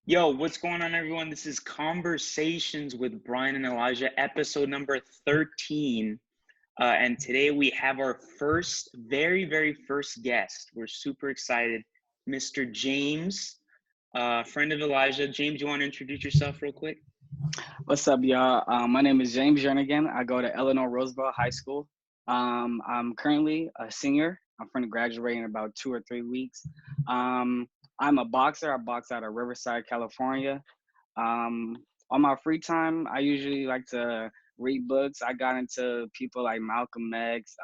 Yo, what's going on, everyone? This is Conversations with Brian and Elijah, episode number 13. And today we have our first, very first guest. We're super excited. Mr. James, friend of Elijah. James, you want to introduce yourself real quick? What's up, y'all? My name is James Jernigan. I go to Eleanor Roosevelt High School. I'm currently a senior. I'm going to graduate in about 2 or 3 weeks. I'm a boxer. I box out of Riverside, California. On my free time, I usually like to read books. I got into people like Malcolm X,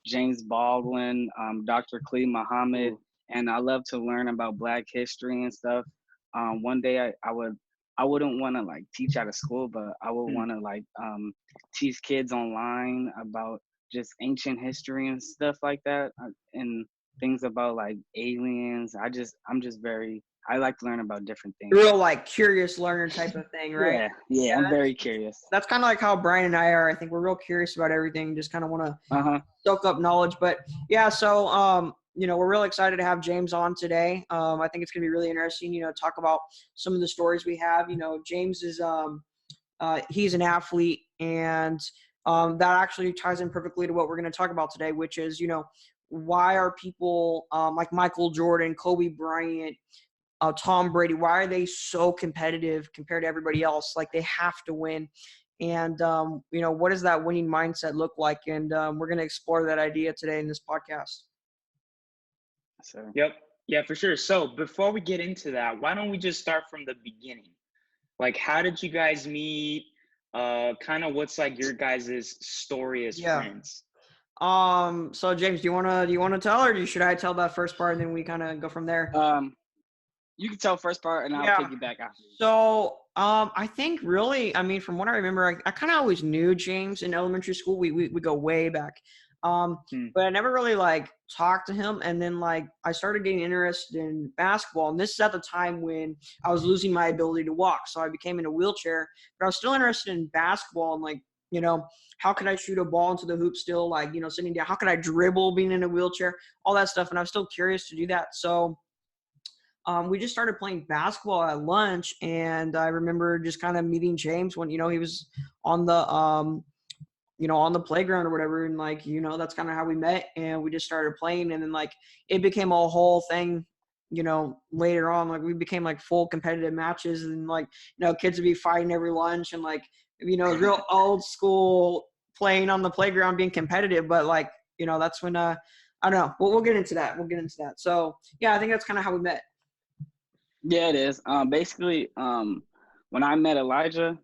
James Baldwin, Dr. Khalid Muhammad, and I love to learn about Black history and stuff. One day I wouldn't want to like teach out of school, but I would want to like teach kids online about just ancient history and stuff like that, and things about like aliens. I like to learn about different things. Real like curious learner type of thing, right? Yeah, I'm very curious. That's kind of like how Brian and I are. I think we're real curious about everything, just kind of want to soak up knowledge. But yeah, so we're real excited to have James on today. I think it's gonna be really interesting, talk about some of the stories we have. James is he's an athlete, and that actually ties in perfectly to what we're gonna talk about today, which is, why are people like Michael Jordan, Kobe Bryant, Tom Brady, why are they so competitive compared to everybody else? Like, they have to win. And, what does that winning mindset look like? And we're going to explore that idea today in this podcast. Yep. Yeah, for sure. So before we get into that, why don't we just start from the beginning? Like, how did you guys meet? Kind of what's like your guys' story as friends? So James, do you wanna tell, or should I tell that first part and then we kind of go from there? You can tell first part, and I'll piggyback after. So, I think really, I mean, from what I remember, I kind of always knew James in elementary school. We go way back, but I never really like talked to him. And then like I started getting interested in basketball, and this is at the time when I was losing my ability to walk, so I became in a wheelchair. But I was still interested in basketball, and like, how could I shoot a ball into the hoop still, like, sitting down? How could I dribble being in a wheelchair? All that stuff, and I was still curious to do that. So. We just started playing basketball at lunch, and I remember just kind of meeting James when, he was on the, on the playground or whatever. And like, that's kind of how we met, and we just started playing. And then like, it became a whole thing, later on. Like, we became like full competitive matches, and like, kids would be fighting every lunch, and like, real old school playing on the playground, being competitive. But like, that's when, I don't know. We'll get into that. So yeah, I think that's kind of how we met. Yeah, it is. Basically, when I met Elijah,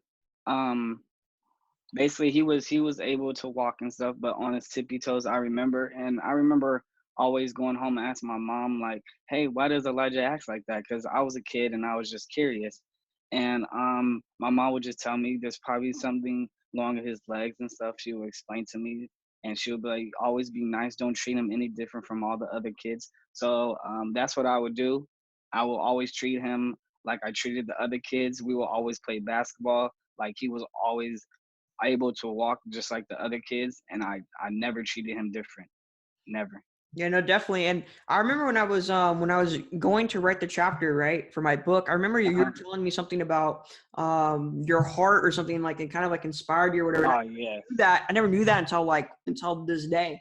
basically he was able to walk and stuff, but on his tippy toes. I remember always going home and asking my mom, like, "Hey, why does Elijah act like that?" Because I was a kid and I was just curious. And my mom would just tell me there's probably something wrong with his legs and stuff. She would explain to me, and she would be like, "Always be nice. Don't treat him any different from all the other kids." So that's what I would do. I will always treat him like I treated the other kids. We will always play basketball. Like, he was always able to walk just like the other kids, and I never treated him different. Never. Yeah, no, definitely. And I remember when I was going to write the chapter, right, for my book, I remember you were telling me something about your heart or something, like it kind of like inspired you or whatever. Oh yeah. I never knew that until this day.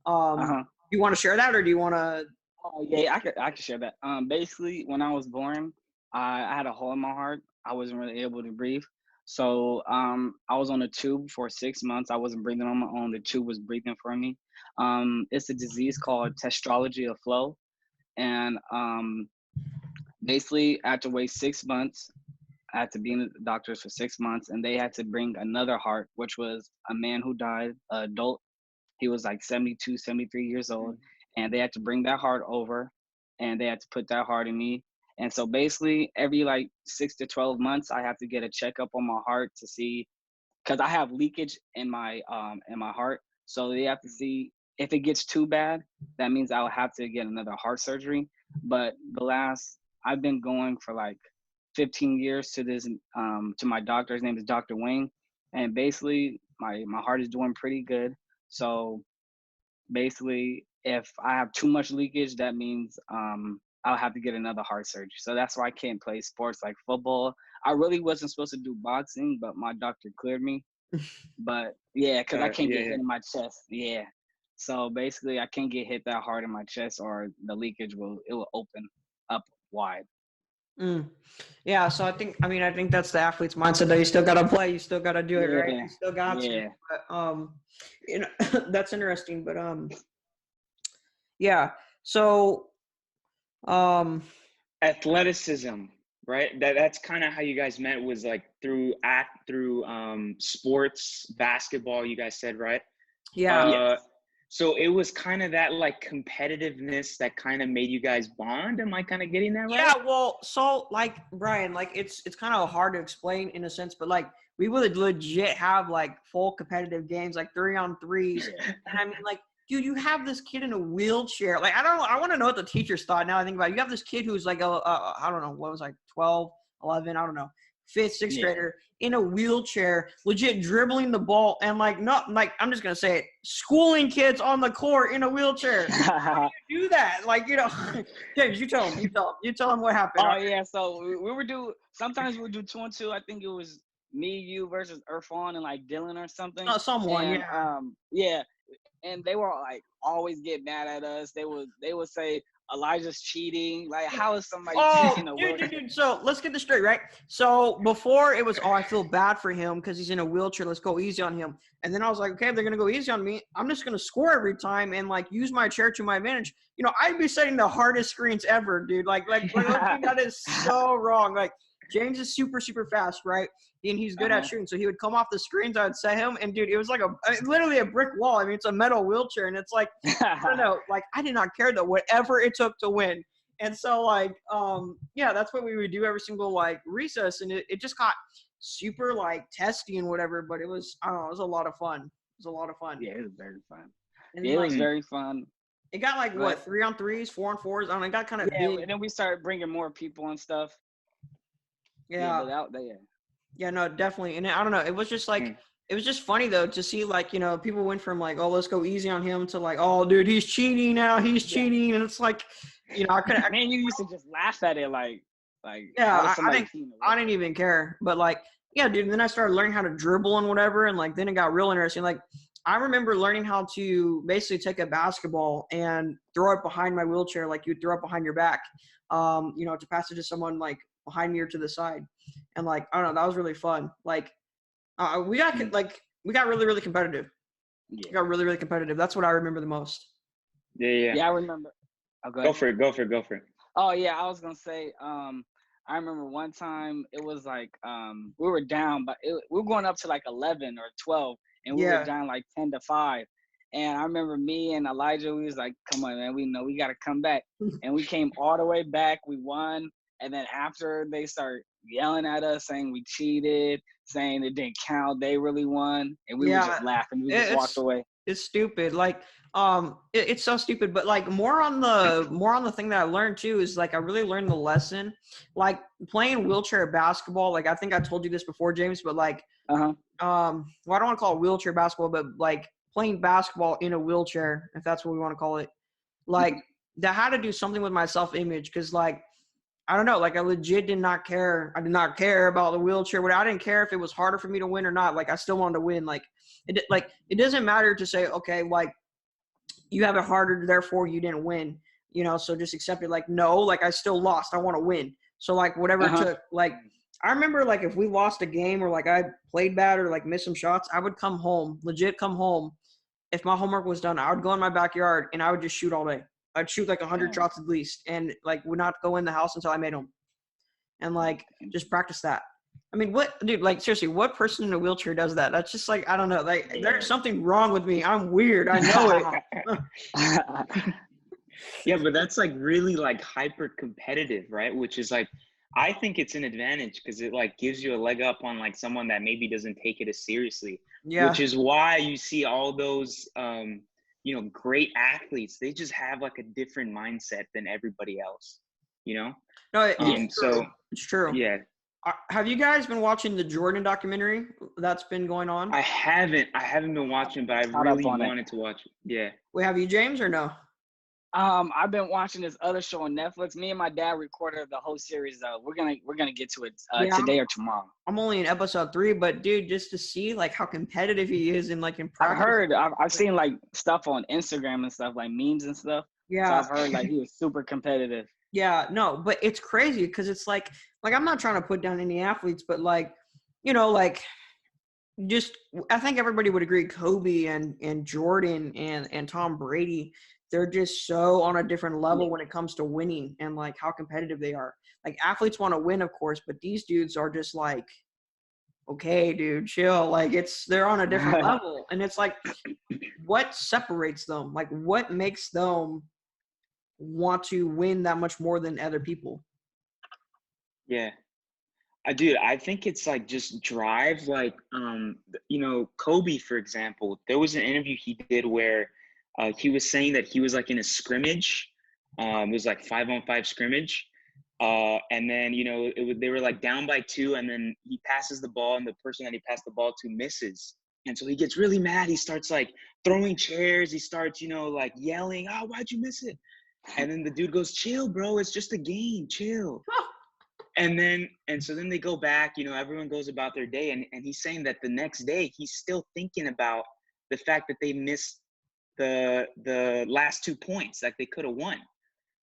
Do you want to share that, or do you want to? Oh yeah, I could share that. Basically, when I was born, I had a hole in my heart. I wasn't really able to breathe. So I was on a tube for 6 months. I wasn't breathing on my own. The tube was breathing for me. It's a disease called tetralogy of flow, and basically I had to wait 6 months. I had to be in the doctors for 6 months, and they had to bring another heart, which was a man who died, an adult. He was like 72, 73 years old, and they had to bring that heart over, and they had to put that heart in me. And so basically every like 6 to 12 months, I have to get a checkup on my heart to see, because I have leakage in my heart. So they have to see if it gets too bad, that means I'll have to get another heart surgery. But I've been going for like 15 years to this to my doctor. His name is Dr. Wayne, and basically my heart is doing pretty good. So basically, if I have too much leakage, that means I'll have to get another heart surgery. So that's why I can't play sports like football. I really wasn't supposed to do boxing, but my doctor cleared me. But yeah, because I can't get hit in my chest. Yeah. So basically, I can't get hit that hard in my chest, or the leakage will open up wide. Yeah, so I think that's the athlete's mindset that you still gotta play, you still gotta do it, right? You still got to. But, you know, that's interesting. But yeah. So athleticism, right? That's kind of how you guys met, was like through sports, basketball, you guys said, right? Yeah. So it was kind of that like competitiveness that kind of made you guys bond. Am I kind of getting that right? Yeah, well, so like Brian, like it's kind of hard to explain in a sense, but like we would legit have like full competitive games, like 3-on-3s. And I mean, like, dude, you have this kid in a wheelchair. Like, I don't know. I want to know what the teachers thought. Now I think about it. You have this kid who's like I don't know, what was like 12, 11, I don't know, 5th, 6th grader in a wheelchair, legit dribbling the ball, and like, not like, I'm just gonna say it, schooling kids on the court in a wheelchair. How do you do that? Like, you know, James, you tell them what happened. Oh yeah, so we would do, sometimes we would do 2-on-2. I think it was me, you versus Irfan and like Dylan or something. Someone, and, yeah. And they were like always get mad at us. They would say Elijah's cheating. Like, how is somebody cheating? Dude. So let's get this straight, right? So before it was, I feel bad for him because he's in a wheelchair. Let's go easy on him. And then I was like, okay, if they're gonna go easy on me, I'm just gonna score every time and like use my chair to my advantage. You know, I'd be setting the hardest screens ever, dude. Like that is so wrong. Like, James is super, super fast, right? And he's good at shooting. So he would come off the screens. I would set him. And, dude, it was like literally a brick wall. I mean, it's a metal wheelchair. And it's like, I don't know. Like, I did not care, though, whatever it took to win. And so, like, yeah, that's what we would do every single, like, recess. And it just got super, like, testy and whatever. But it was, I don't know, it was a lot of fun. It was a lot of fun. Yeah, it was very fun. And it was very fun. It got, like, what, 3-on-3s, 4-on-4s? I don't know. It got kind of big. And then we started bringing more people and stuff. Yeah. Yeah, no, definitely. And I don't know. It was just like, it was just funny though to see like, you know, people went from like, oh, let's go easy on him to like, oh, dude, he's cheating now. He's cheating. And it's like, you know, man, you used to just laugh at it. Like, yeah, I didn't even care. But like, yeah, dude. And then I started learning how to dribble and whatever. And like, then it got real interesting. Like, I remember learning how to basically take a basketball and throw it behind my wheelchair. Like you throw it behind your back, you know, to pass it to someone like behind me or to the side. And like, I don't know, that was really fun. Like, we got really, really competitive. Yeah. We got really, really competitive. That's what I remember the most. Yeah, I remember. Oh, go for it. Oh yeah, I was gonna say, I remember one time it was like, we were down, but we were going up to like 11 or 12, and we were down like 10-5. And I remember me and Elijah, we was like, come on, man, we know we got to come back. And we came all the way back. We won. And then after they start yelling at us, saying we cheated, saying it didn't count, they really won. And we were just laughing. We just walked away. It's stupid. Like, it's so stupid. But like more on the thing that I learned too is like I really learned the lesson. Like playing wheelchair basketball. Like I think I told you this before, James. But like, well, I don't want to call it wheelchair basketball, but like playing basketball in a wheelchair, if that's what we want to call it. Like that had to do something with my self-image because like. I don't know, like I legit did not care. I did not care about the wheelchair. I didn't care if it was harder for me to win or not. Like I still wanted to win. Like it doesn't matter to say, okay, like you have it harder, therefore you didn't win. You know, so just accept it. Like no, like I still lost. I want to win. So like whatever it took. Like I remember like if we lost a game or like I played bad or like missed some shots, I would come home, legit come home. If my homework was done, I would go in my backyard and I would just shoot all day. I'd shoot like 100 shots at least and like would not go in the house until I made them and like just practice that. I mean, what dude, like seriously, what person in a wheelchair does that? That's just like, I don't know. Like there's something wrong with me. I'm weird. I know it. Yeah, but that's like really like hyper competitive, right? Which is like, I think it's an advantage because it like gives you a leg up on like someone that maybe doesn't take it as seriously. Yeah. Which is why you see all those, you know, great athletes, they just have like a different mindset than everybody else, you know? No, it's true. Yeah. Have you guys been watching the Jordan documentary that's been going on? I haven't been watching, but I really wanted to watch it. Yeah. Wait, have you, James, or no? I've been watching this other show on Netflix. Me and my dad recorded the whole series. We're gonna get to it Yeah, today or tomorrow. I'm only in episode 3, but dude, just to see like how competitive he is in like in practice. I've seen like stuff on Instagram and stuff, like memes and stuff. So Yeah. I've heard like he was super competitive. Yeah, no, but it's crazy because it's like I'm not trying to put down any athletes, but like, like just I think everybody would agree Kobe and Jordan and Tom Brady, they're just so on a different level when it comes to winning and like how competitive they are. Like athletes want to win, of course, but these dudes are just like, okay, dude, chill. Like they're on a different level. And it's like, what separates them? Like what makes them want to win that much more than other people? Yeah. Dude, I think it's like just drive. Like, Kobe, for example, there was an interview he did where he was saying that he was like in a scrimmage. It was like 5-on-5 scrimmage. And then, they were like down by 2, and then he passes the ball, and the person that he passed the ball to misses. And so he gets really mad. He starts like throwing chairs. He starts, like yelling, "Oh, why'd you miss it?" And then the dude goes, "Chill, bro. It's just a game. Chill." And so then they go back, everyone goes about their day. And he's saying that the next day, he's still thinking about the fact that they missed the last 2 points, like they could have won.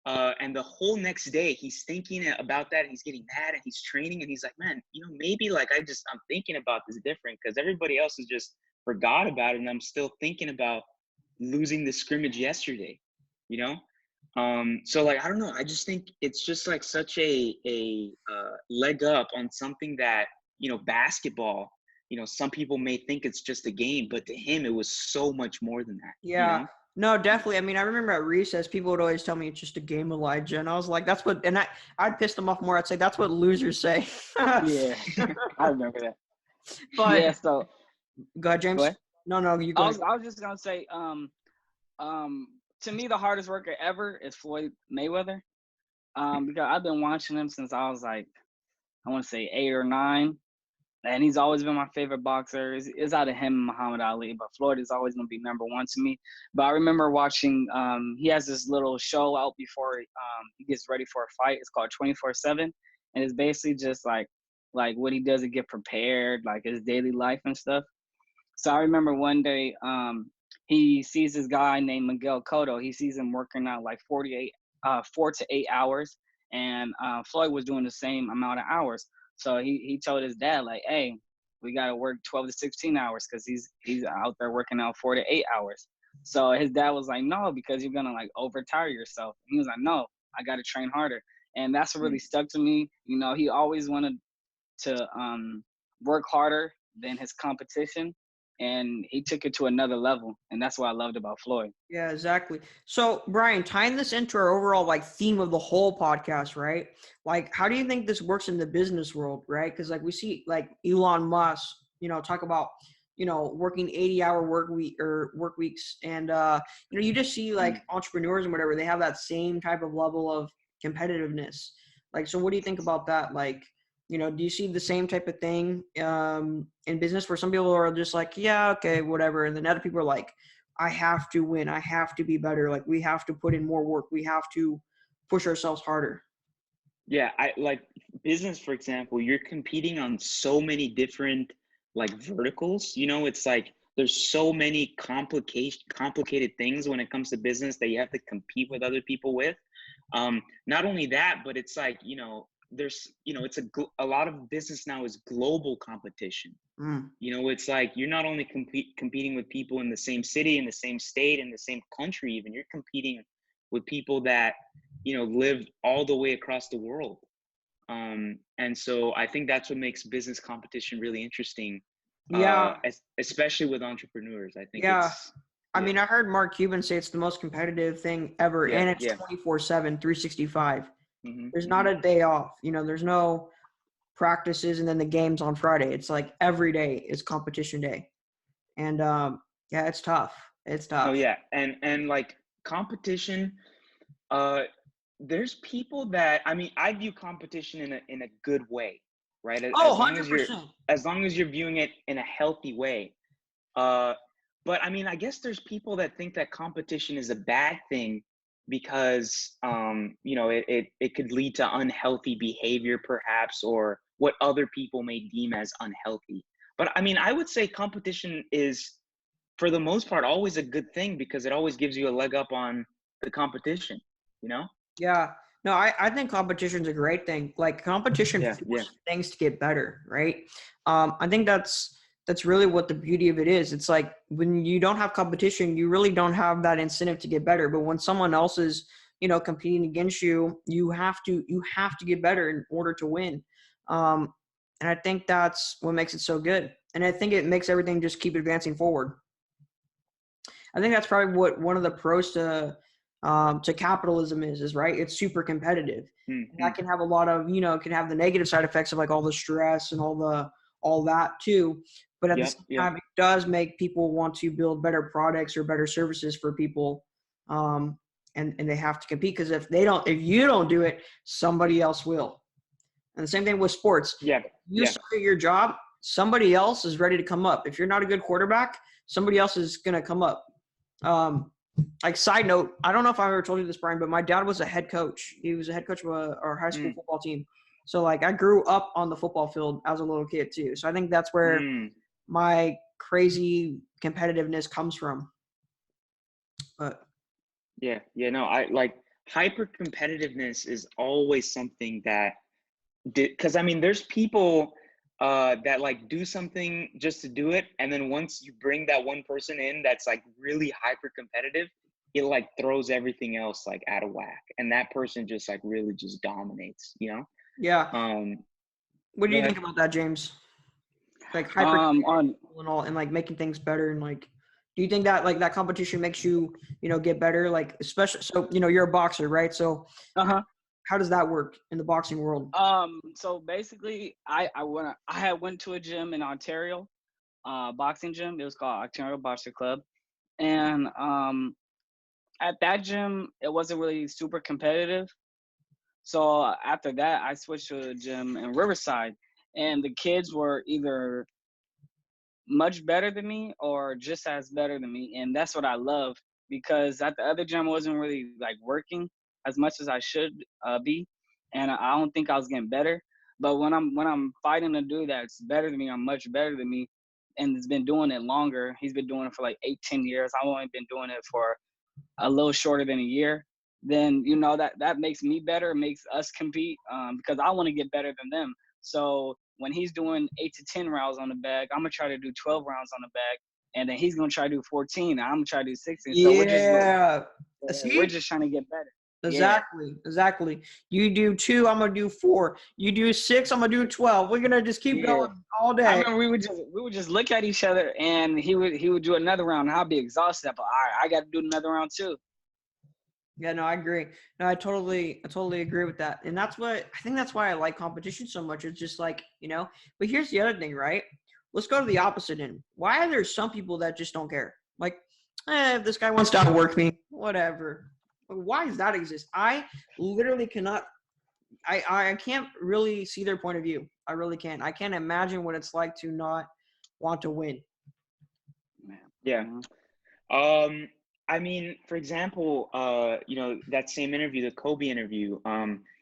And the whole next day, he's thinking about that. And he's getting mad, and he's training. And he's like, man, maybe like I'm thinking about this different because everybody else has just forgot about it. And I'm still thinking about losing the scrimmage yesterday, So like, I don't know. I just think it's just like such a leg up on something that, basketball, some people may think it's just a game, but to him, it was so much more than that. Yeah. No, definitely. I mean, I remember at recess, people would always tell me it's just a game, Elijah. And I was like, that's what, and I'd piss them off more. I'd say, that's what losers say. Yeah, I remember that. But yeah, so go ahead, James. Go ahead. No, you go ahead. I was just gonna say, to me, the hardest worker ever is Floyd Mayweather. Because I've been watching him since I was like, I want to say 8 or 9. And he's always been my favorite boxer. It's out of him and Muhammad Ali, but Floyd is always going to be number 1 to me. But I remember watching, he has this little show out before he gets ready for a fight. It's called 24/7. And it's basically just like what he does to get prepared, like his daily life and stuff. So I remember one day he sees this guy named Miguel Cotto. He sees him working out like 4 to 8 hours. And Floyd was doing the same amount of hours. So he told his dad, like, hey, we got to work 12 to 16 hours because he's out there working out 4 to 8 hours. So his dad was like, no, because you're going to like overtire yourself. And he was like, no, I got to train harder. And that's what really stuck to me. He always wanted to work harder than his competition. And he took it to another level. And that's what I loved about Floyd. Yeah, exactly. So, Brian, tying this into our overall like theme of the whole podcast, right? Like, how do you think this works in the business world, right? Because like we see like Elon Musk, talk about, working 80-hour work weeks. And, you just see like entrepreneurs and whatever, they have that same type of level of competitiveness. Like, so what do you think about that? Like, do you see the same type of thing in business where some people are just like, yeah, okay, whatever. And then other people are like, I have to win. I have to be better. Like we have to put in more work. We have to push ourselves harder. Yeah. I like business, for example, you're competing on so many different like verticals, it's like, there's so many complicated things when it comes to business that you have to compete with other people with. Not only that, but it's like, there's it's a lot of business now is global competition. It's like you're not only competing with people in the same city, in the same state, in the same country, even you're competing with people that live all the way across the world. And so I think that's what makes business competition really interesting. Yeah, especially with entrepreneurs. I think I mean, I heard Mark Cuban say it's the most competitive thing ever, and it's 24/7, 365. There's not a day off. There's no practices and then the games on Friday. It's like every day is competition day. And it's tough. It's tough. Oh yeah. And like competition, there's people that, I mean, I view competition in a good way, right? Oh, 100%. As long as you're viewing it in a healthy way. But I mean, I guess there's people that think that competition is a bad thing because it could lead to unhealthy behavior perhaps, or what other people may deem as unhealthy. But I mean, I would say competition is, for the most part, always a good thing, because it always gives you a leg up on the competition, you know? Yeah. No, I think competition's a great thing. Like competition forces things to get better, right? I think that's really what the beauty of it is. It's like when you don't have competition, you really don't have that incentive to get better. But when someone else is, competing against you, you have to get better in order to win. And I think that's what makes it so good. And I think it makes everything just keep advancing forward. I think that's probably what one of the pros to capitalism is, right? It's super competitive. Mm-hmm. And that can have a lot of, can have the negative side effects of like all the stress and all that too. But at the same time, it does make people want to build better products or better services for people. And they have to compete, because if you don't do it, somebody else will. And the same thing with sports. You suck at your job, somebody else is ready to come up. If you're not a good quarterback, somebody else is going to come up. Like side note, I don't know if I ever told you this, Brian, but my dad was a head coach. He was a head coach of our high school football team. So like I grew up on the football field as a little kid too. So I think that's where my crazy competitiveness comes from. But I like hyper competitiveness is always something that, because I mean, there's people that like do something just to do it, and then once you bring that one person in that's like really hyper competitive, it like throws everything else like out of whack, and that person just like really just dominates, you know? What do you think about that, James? Like hyper and all, and like making things better, and like, do you think that like that competition makes you get better? Like especially, so you're a boxer, right? So how does that work in the boxing world? So basically, I had went to a gym in Ontario, boxing gym. It was called Ontario Boxer Club, and at that gym, it wasn't really super competitive. So after that, I switched to a gym in Riverside, and the kids were either much better than me or just as better than me, and that's what I love, because at the other gym I wasn't really like working as much as I should be, and I don't think I was getting better. But when I'm fighting a dude that's better than me, or much better than me, and has been doing it longer, he's been doing it for like 8-10 years. I've only been doing it for a little shorter than a year. Then that makes me better, makes us compete, because I want to get better than them. So when he's doing 8 to 10 rounds on the bag, I'm gonna try to do 12 rounds on the bag, and then he's gonna try to do 14. And I'm gonna try to do 16. So we're just trying to get better. Exactly. You do 2, I'm gonna do 4. You do 6, I'm gonna do 12. We're gonna just keep going all day. I remember we would just look at each other, and he would do another round, and I'll be exhausted. But all right, I got to do another round too. Yeah, no, I agree. No, I totally agree with that. And that's why I like competition so much. It's just like, but here's the other thing, right? Let's go to the opposite end. Why are there some people that just don't care? Like, if this guy wants to outwork me, whatever. Why does that exist? I literally cannot, I can't really see their point of view. I really can't. I can't imagine what it's like to not want to win. Yeah. I mean, for example, that same interview, the Kobe interview,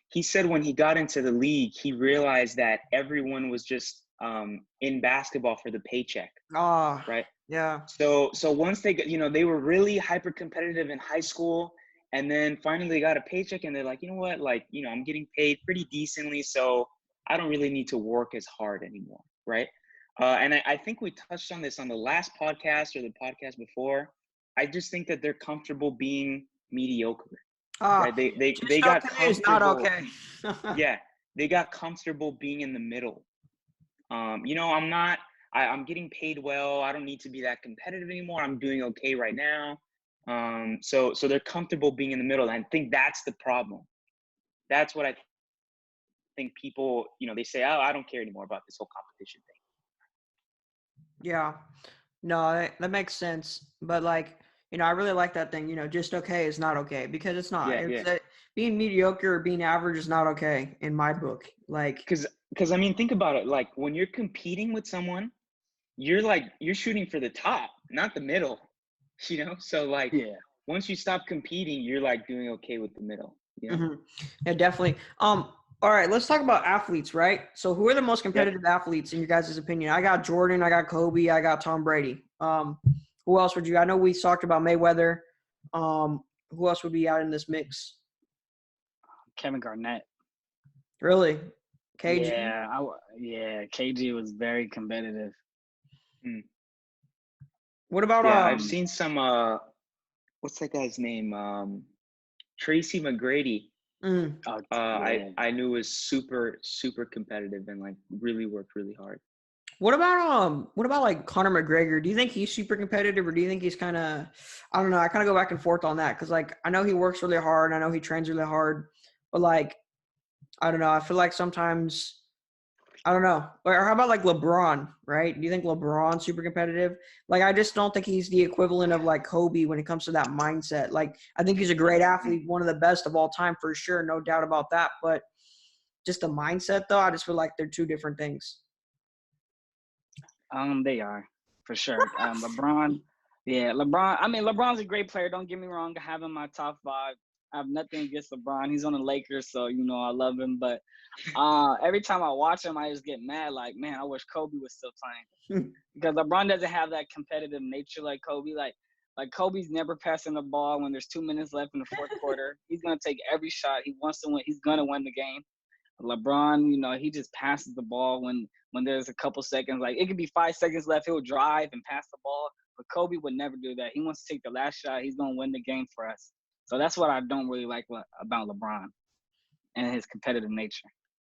he said when he got into the league, he realized that everyone was just in basketball for the paycheck. Right. Yeah. So once they got, they were really hyper competitive in high school, and then finally they got a paycheck, and they're like, you know what, like, I'm getting paid pretty decently, so I don't really need to work as hard anymore. Right. And I think we touched on this on the last podcast or the podcast before. I just think that they're comfortable being mediocre. Right? They got comfortable. Is not okay. Yeah, they got comfortable being in the middle. I'm getting paid well. I don't need to be that competitive anymore. I'm doing okay right now. So they're comfortable being in the middle. And I think that's the problem. That's what I think people, they say, oh, I don't care anymore about this whole competition thing. Yeah. No, that makes sense. But like, I really like that thing, just okay is not okay, because it's not. Being mediocre or being average is not okay in my book. Like, because I mean, think about it. Like when you're competing with someone, you're shooting for the top, not the middle, so like, once you stop competing, you're like doing okay with the middle. You know? Mm-hmm. Yeah, definitely. All right, let's talk about athletes, right? So who are the most competitive athletes in your guys' opinion? I got Jordan, I got Kobe, I got Tom Brady. Who else would you? I know we talked about Mayweather. Who else would be out in this mix? Kevin Garnett. Really? KG? Yeah, KG was very competitive. What about I've seen some what's that guy's name? Tracy McGrady. I knew was super competitive and like really worked really hard. What about like Conor McGregor? Do you think he's super competitive, or do you think he's kind of, I don't know, I kind of go back and forth on that, because like I know he works really hard, I know he trains really hard, but like I don't know, I feel like sometimes, I don't know. Or how about like LeBron, right? Do you think LeBron's super competitive? Like I just don't think he's the equivalent of like Kobe when it comes to that mindset. Like I think he's a great athlete, one of the best of all time for sure, no doubt about that, but just the mindset though, I just feel like they're two different things. They are, for sure. LeBron, LeBron. I mean, LeBron's a great player. Don't get me wrong. I have him in my top 5. I have nothing against LeBron. He's on the Lakers, so I love him. But every time I watch him, I just get mad. Like, man, I wish Kobe was still playing because LeBron doesn't have that competitive nature like Kobe. Like Kobe's never passing the ball when there's 2 minutes left in the fourth quarter. He's gonna take every shot. He wants to win. He's gonna win the game. LeBron, he just passes the ball when there's a couple seconds. Like it could be 5 seconds left, he'll drive and pass the ball. But Kobe would never do that. He wants to take the last shot. He's gonna win the game for us. So that's what I don't really like about LeBron and his competitive nature.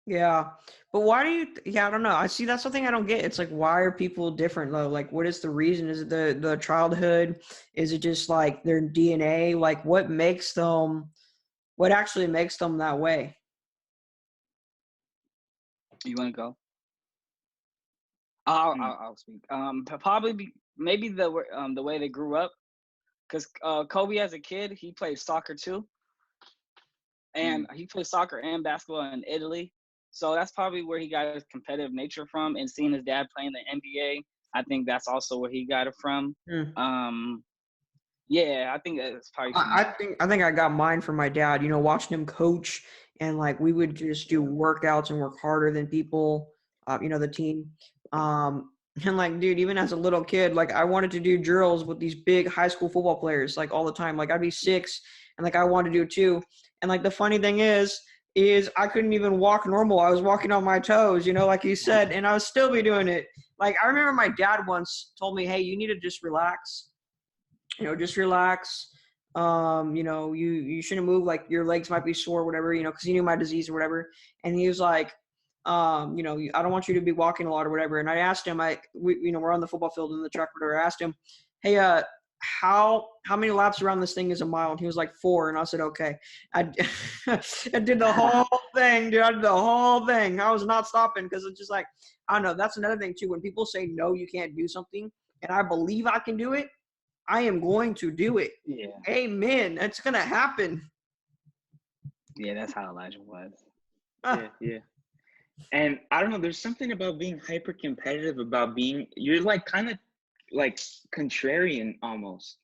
Yeah, but why do you? I don't know. I see that's something I don't get. It's like, why are people different though? Like, what is the reason? Is it the childhood? Is it just like their DNA? Like, what makes them? What actually makes them that way? You want to go? I'll speak. Probably maybe the way they grew up, because Kobe as a kid he played soccer too, and he played soccer and basketball in Italy. So that's probably where he got his competitive nature from, and seeing his dad playing the NBA, I think that's also where he got it from. Yeah, I think that's probably. I think I got mine from my dad. Watching him coach, and like we would just do workouts and work harder than people. The team. And like, dude, even as a little kid, like I wanted to do drills with these big high school football players, like all the time. Like I'd be 6, and like I wanted to do it too. And like the funny thing is I couldn't even walk normal. I was walking on my toes, like you said, and I would still be doing it. Like I remember my dad once told me, "Hey, you need to just relax. Just relax. You shouldn't move. Like your legs might be sore, or whatever. Because he knew my disease or whatever." And he was like, I don't want you to be walking a lot or whatever. And I asked him, we're on the football field in the track, whatever. I asked him, "Hey, how many laps around this thing is a mile?" And he was like 4. And I said, "Okay." I did the whole thing, dude. I did the whole thing. I was not stopping, because it's just like, I don't know. That's another thing too. When people say, no, you can't do something, and I believe I can do it, I am going to do it. Yeah. Amen. It's going to happen. Yeah, that's how Elijah was. Yeah. And I don't know, there's something about being hyper competitive, about you're like kind of like contrarian almost.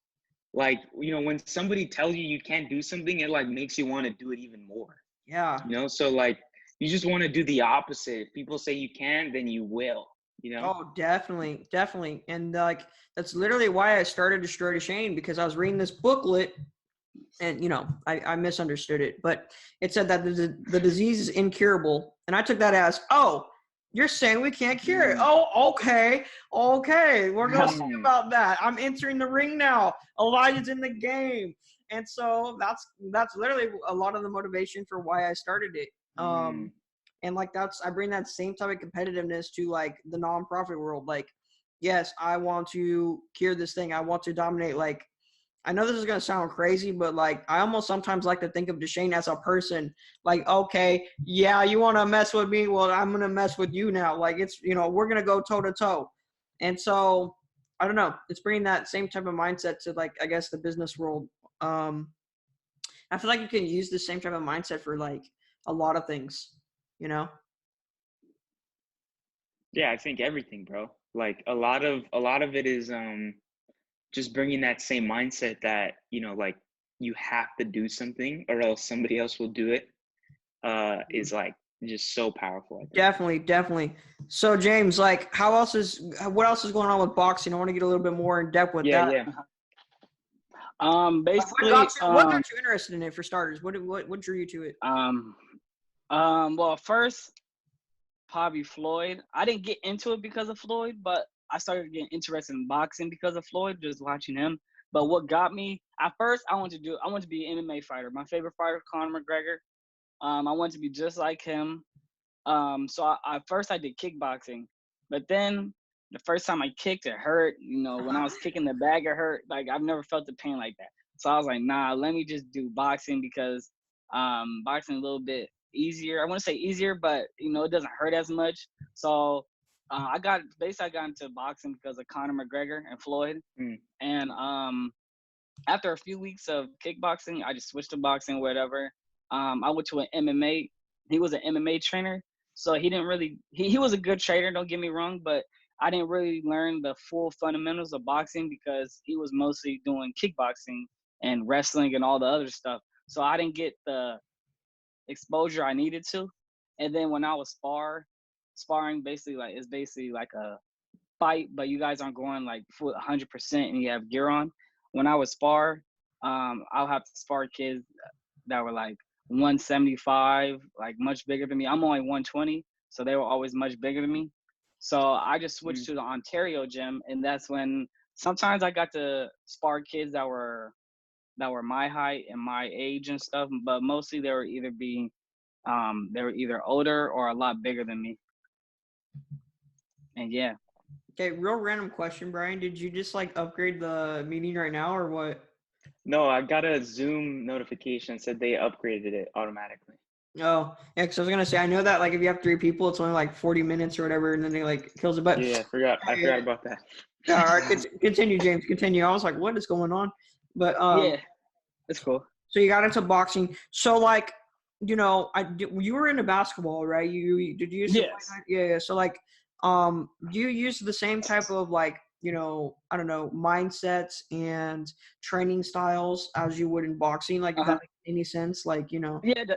Like, when somebody tells you can't do something, it like makes you want to do it even more. Yeah. So like you just want to do the opposite. If people say you can, then you will, Oh, definitely. And like, that's literally why I started Destroy to Shane, because I was reading this booklet and, I misunderstood it, but it said that the disease is incurable. And I took that as, oh, you're saying we can't cure it. Oh, okay. We're going to see about that. I'm entering the ring now. Elijah's in the game. And so that's literally a lot of the motivation for why I started it. And like, I bring that same type of competitiveness to like the nonprofit world. Like, yes, I want to cure this thing. I want to dominate. Like, I know this is going to sound crazy, but like, I almost sometimes like to think of Deshane as a person. Like, okay, yeah, you want to mess with me? Well, I'm going to mess with you now. Like, it's, we're going to go toe to toe. And so, I don't know. It's bringing that same type of mindset to like, I guess, the business world. I feel like you can use the same type of mindset for like a lot of things, Yeah, I think everything, bro. Like a lot of it is just bringing that same mindset that, like you have to do something or else somebody else will do it, is like just so powerful. I think. Definitely. So James, like, what else is going on with boxing? I want to get a little bit more in depth with that. Yeah. Basically, what got you interested in it for starters? What drew you to it? Well, first, probably Floyd. I didn't get into it because of Floyd, but I started getting interested in boxing because of Floyd, just watching him. But what got me, at first, I wanted to be an MMA fighter. My favorite fighter, Conor McGregor. I wanted to be just like him. So first I did kickboxing, but then the first time I kicked, it hurt. When I was kicking the bag, it hurt. Like, I've never felt the pain like that. So I was like, nah, let me just do boxing because boxing a little bit easier. I want to say easier, but it doesn't hurt as much. So I got into boxing because of Conor McGregor and Floyd. And after a few weeks of kickboxing, I just switched to boxing, whatever. I went to an MMA. He was an MMA trainer, so he didn't really. He was a good trainer. Don't get me wrong, but I didn't really learn the full fundamentals of boxing because he was mostly doing kickboxing and wrestling and all the other stuff. So I didn't get the exposure I needed to. And then when I was sparring, basically like a fight, but you guys aren't going like full 100% and you have gear on. When I would spar, I'll have to spar kids that were like 175, like much bigger than me. I'm only 120, so they were always much bigger than me. So I just switched to the Ontario gym, and that's when sometimes I got to spar kids that were my height and my age and stuff, but mostly they were either older or a lot bigger than me. And yeah. Okay, real random question, Brian. Did you just like upgrade the meeting right now or what? No, I got a Zoom notification said they upgraded it automatically. Oh, yeah, because I was going to say, I know that like if you have 3 people, it's only like 40 minutes or whatever, and then they like kills it. But yeah, I forgot about that. All right, continue, James. Continue. I was like, what is going on? But yeah, it's cool. So you got into boxing. So like, you were into basketball, right? Did you use Yeah. So like, do you use the same type of like, I don't know, mindsets and training styles as you would in boxing? Like, if that makes any sense? Like, Yeah,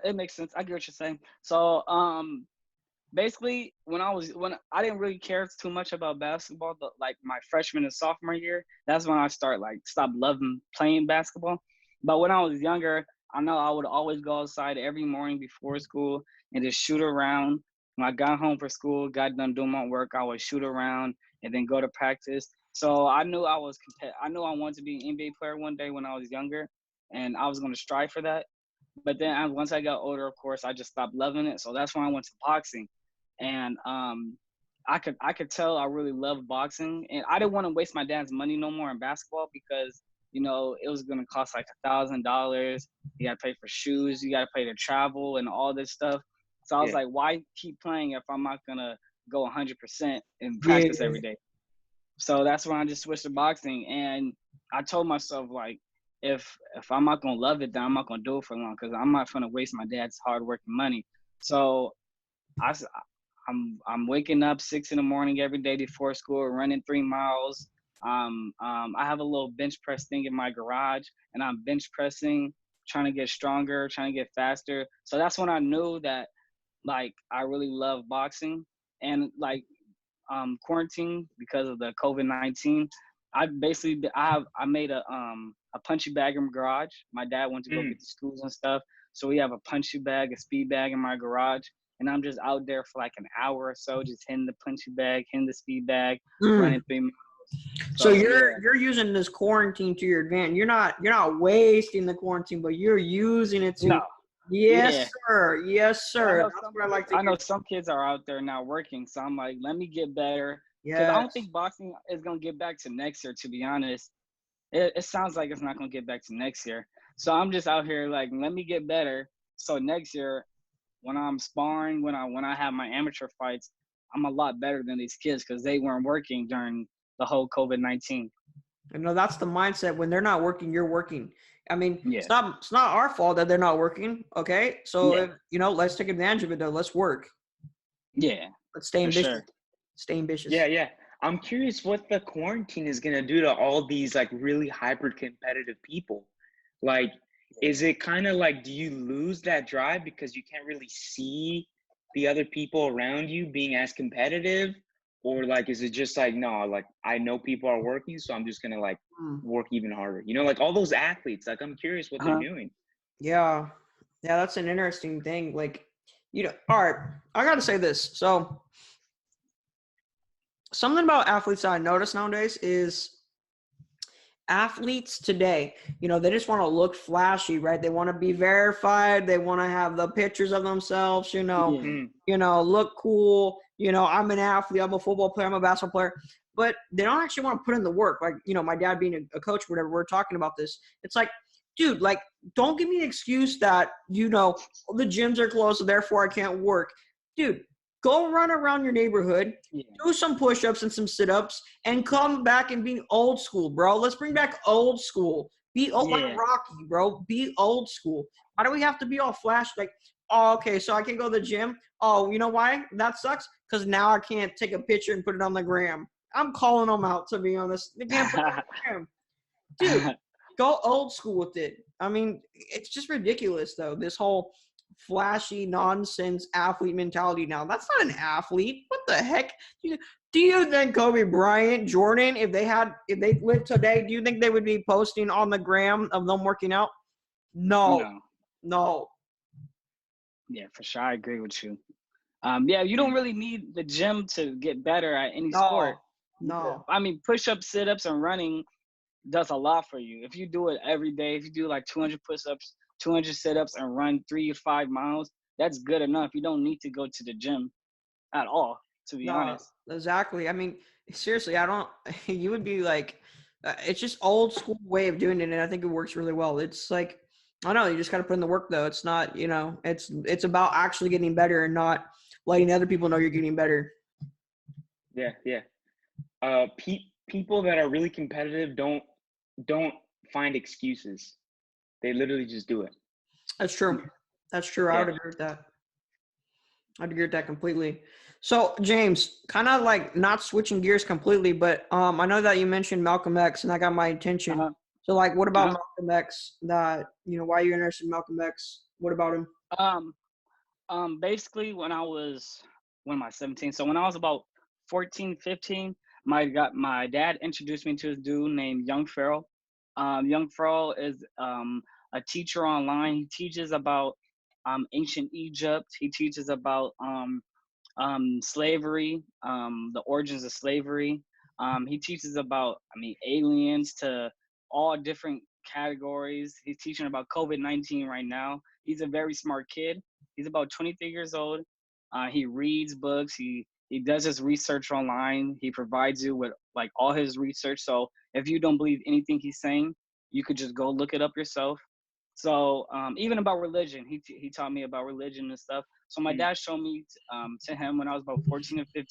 it makes sense. I get what you're saying. So, basically, when I didn't really care too much about basketball, but like my freshman and sophomore year, that's when I stopped loving playing basketball. But when I was younger, I know I would always go outside every morning before school and just shoot around. When I got home from school, got done doing my work, I would shoot around and then go to practice. So I knew I wanted to be an NBA player one day when I was younger, and I was going to strive for that. But then once I got older, of course, I just stopped loving it. So that's when I went to boxing. And I could tell I really loved boxing. And I didn't want to waste my dad's money no more in basketball because, it was going to cost like $1,000. You got to pay for shoes. You got to pay to travel and all this stuff. So I was like, why keep playing if I'm not going to go 100% in practice every day? So that's when I just switched to boxing. And I told myself, like, if I'm not going to love it, then I'm not going to do it for long because I'm not going to waste my dad's hard work and money. So I'm waking up 6 a.m. every day before school, running 3 miles. I have a little bench press thing in my garage, and I'm bench pressing, trying to get stronger, trying to get faster. So that's when I knew that, like, I really love boxing. And like quarantine because of the COVID-19, I made a punching bag in my garage. My dad went to go get the schools and stuff, so we have a punching bag, a speed bag in my garage. And I'm just out there for like an hour or so, just hitting the punching bag, hitting the speed bag, running 3 miles. So you're using this quarantine to your advantage. You're not wasting the quarantine, but you're using it to. No. Yes, sir. Yes, sir. That's what I like to hear. I know some kids are out there now working, so I'm like, let me get better. Because I don't think boxing is gonna get back to next year. To be honest, it sounds like it's not gonna get back to next year. So I'm just out here like, let me get better. So next year, when I'm sparring, when I have my amateur fights, I'm a lot better than these kids because they weren't working during the whole COVID-19. That's the mindset. When they're not working, you're working. I mean, it's not our fault that they're not working. Okay, so let's take advantage of it though. Let's work. Yeah, let's stay ambitious. Sure. Stay ambitious. Yeah. I'm curious what the quarantine is gonna do to all these like really hyper competitive people. Like, is it kind of like, do you lose that drive because you can't really see the other people around you being as competitive? Or like, is it just like, no, like I know people are working, so I'm just gonna like work even harder? You know, like all those athletes, like I'm curious what they're doing. Yeah. Yeah, that's an interesting thing. Like, all right, I gotta say this. So something about athletes that I notice nowadays is athletes today, they just want to look flashy, right? They want to be verified. They want to have the pictures of themselves, look cool. I'm an athlete. I'm a football player. I'm a basketball player. But they don't actually want to put in the work. Like, my dad being a coach, whatever, we're talking about this. It's like, dude, like, don't give me an excuse that, the gyms are closed, so therefore I can't work. Dude, go run around your neighborhood, do some push-ups and some sit-ups, and come back and be old school, bro. Let's bring back old school. Be old like Rocky, bro. Be old school. Why do we have to be all flash? Like, oh, okay, so I can go to the gym. Oh, you know why? That sucks? Because now I can't take a picture and put it on the gram. I'm calling them out, to be honest. They can't put it on the gram. Dude, go old school with it. I mean, it's just ridiculous, though, this whole flashy nonsense athlete mentality now. That's not an athlete. What the heck? Do you think Kobe Bryant, Jordan, if they lived today, do you think they would be posting on the gram of them working out? No. Yeah, for sure. I agree with you. You don't really need the gym to get better at any sport. No. I mean, push-ups, sit-ups, and running does a lot for you. If you do it every day, if you do like 200 push-ups, 200 sit-ups, and run 3 to 5 miles, that's good enough. You don't need to go to the gym at all, to be honest. Exactly. I mean, seriously, you would be like, it's just old school way of doing it, and I think it works really well. It's like, I don't know, you just got to put in the work, though. It's not, it's about actually getting better and not letting other people know you're getting better. Yeah. People that are really competitive don't find excuses. They literally just do it. That's true. Yeah. I would agree with that. I'd agree with that completely. So, James, kind of like not switching gears completely, but I know that you mentioned Malcolm X, and that got my attention. So, like, what about Malcolm X? That why are you interested in Malcolm X? What about him? Basically, when am I 17? So when I was about 14, 15, my dad introduced me to this dude named Young Farrell. Young Farrell is a teacher online. He teaches about ancient Egypt. He teaches about slavery, the origins of slavery. He teaches about, aliens to all different categories. He's teaching about COVID-19 right now. He's a very smart kid. He's about 23 years old. He reads books. He does his research online. He provides you with like all his research. So if you don't believe anything he's saying, you could just go look it up yourself. So even about religion, he taught me about religion and stuff. So my dad showed me to him when I was about 14 and 15.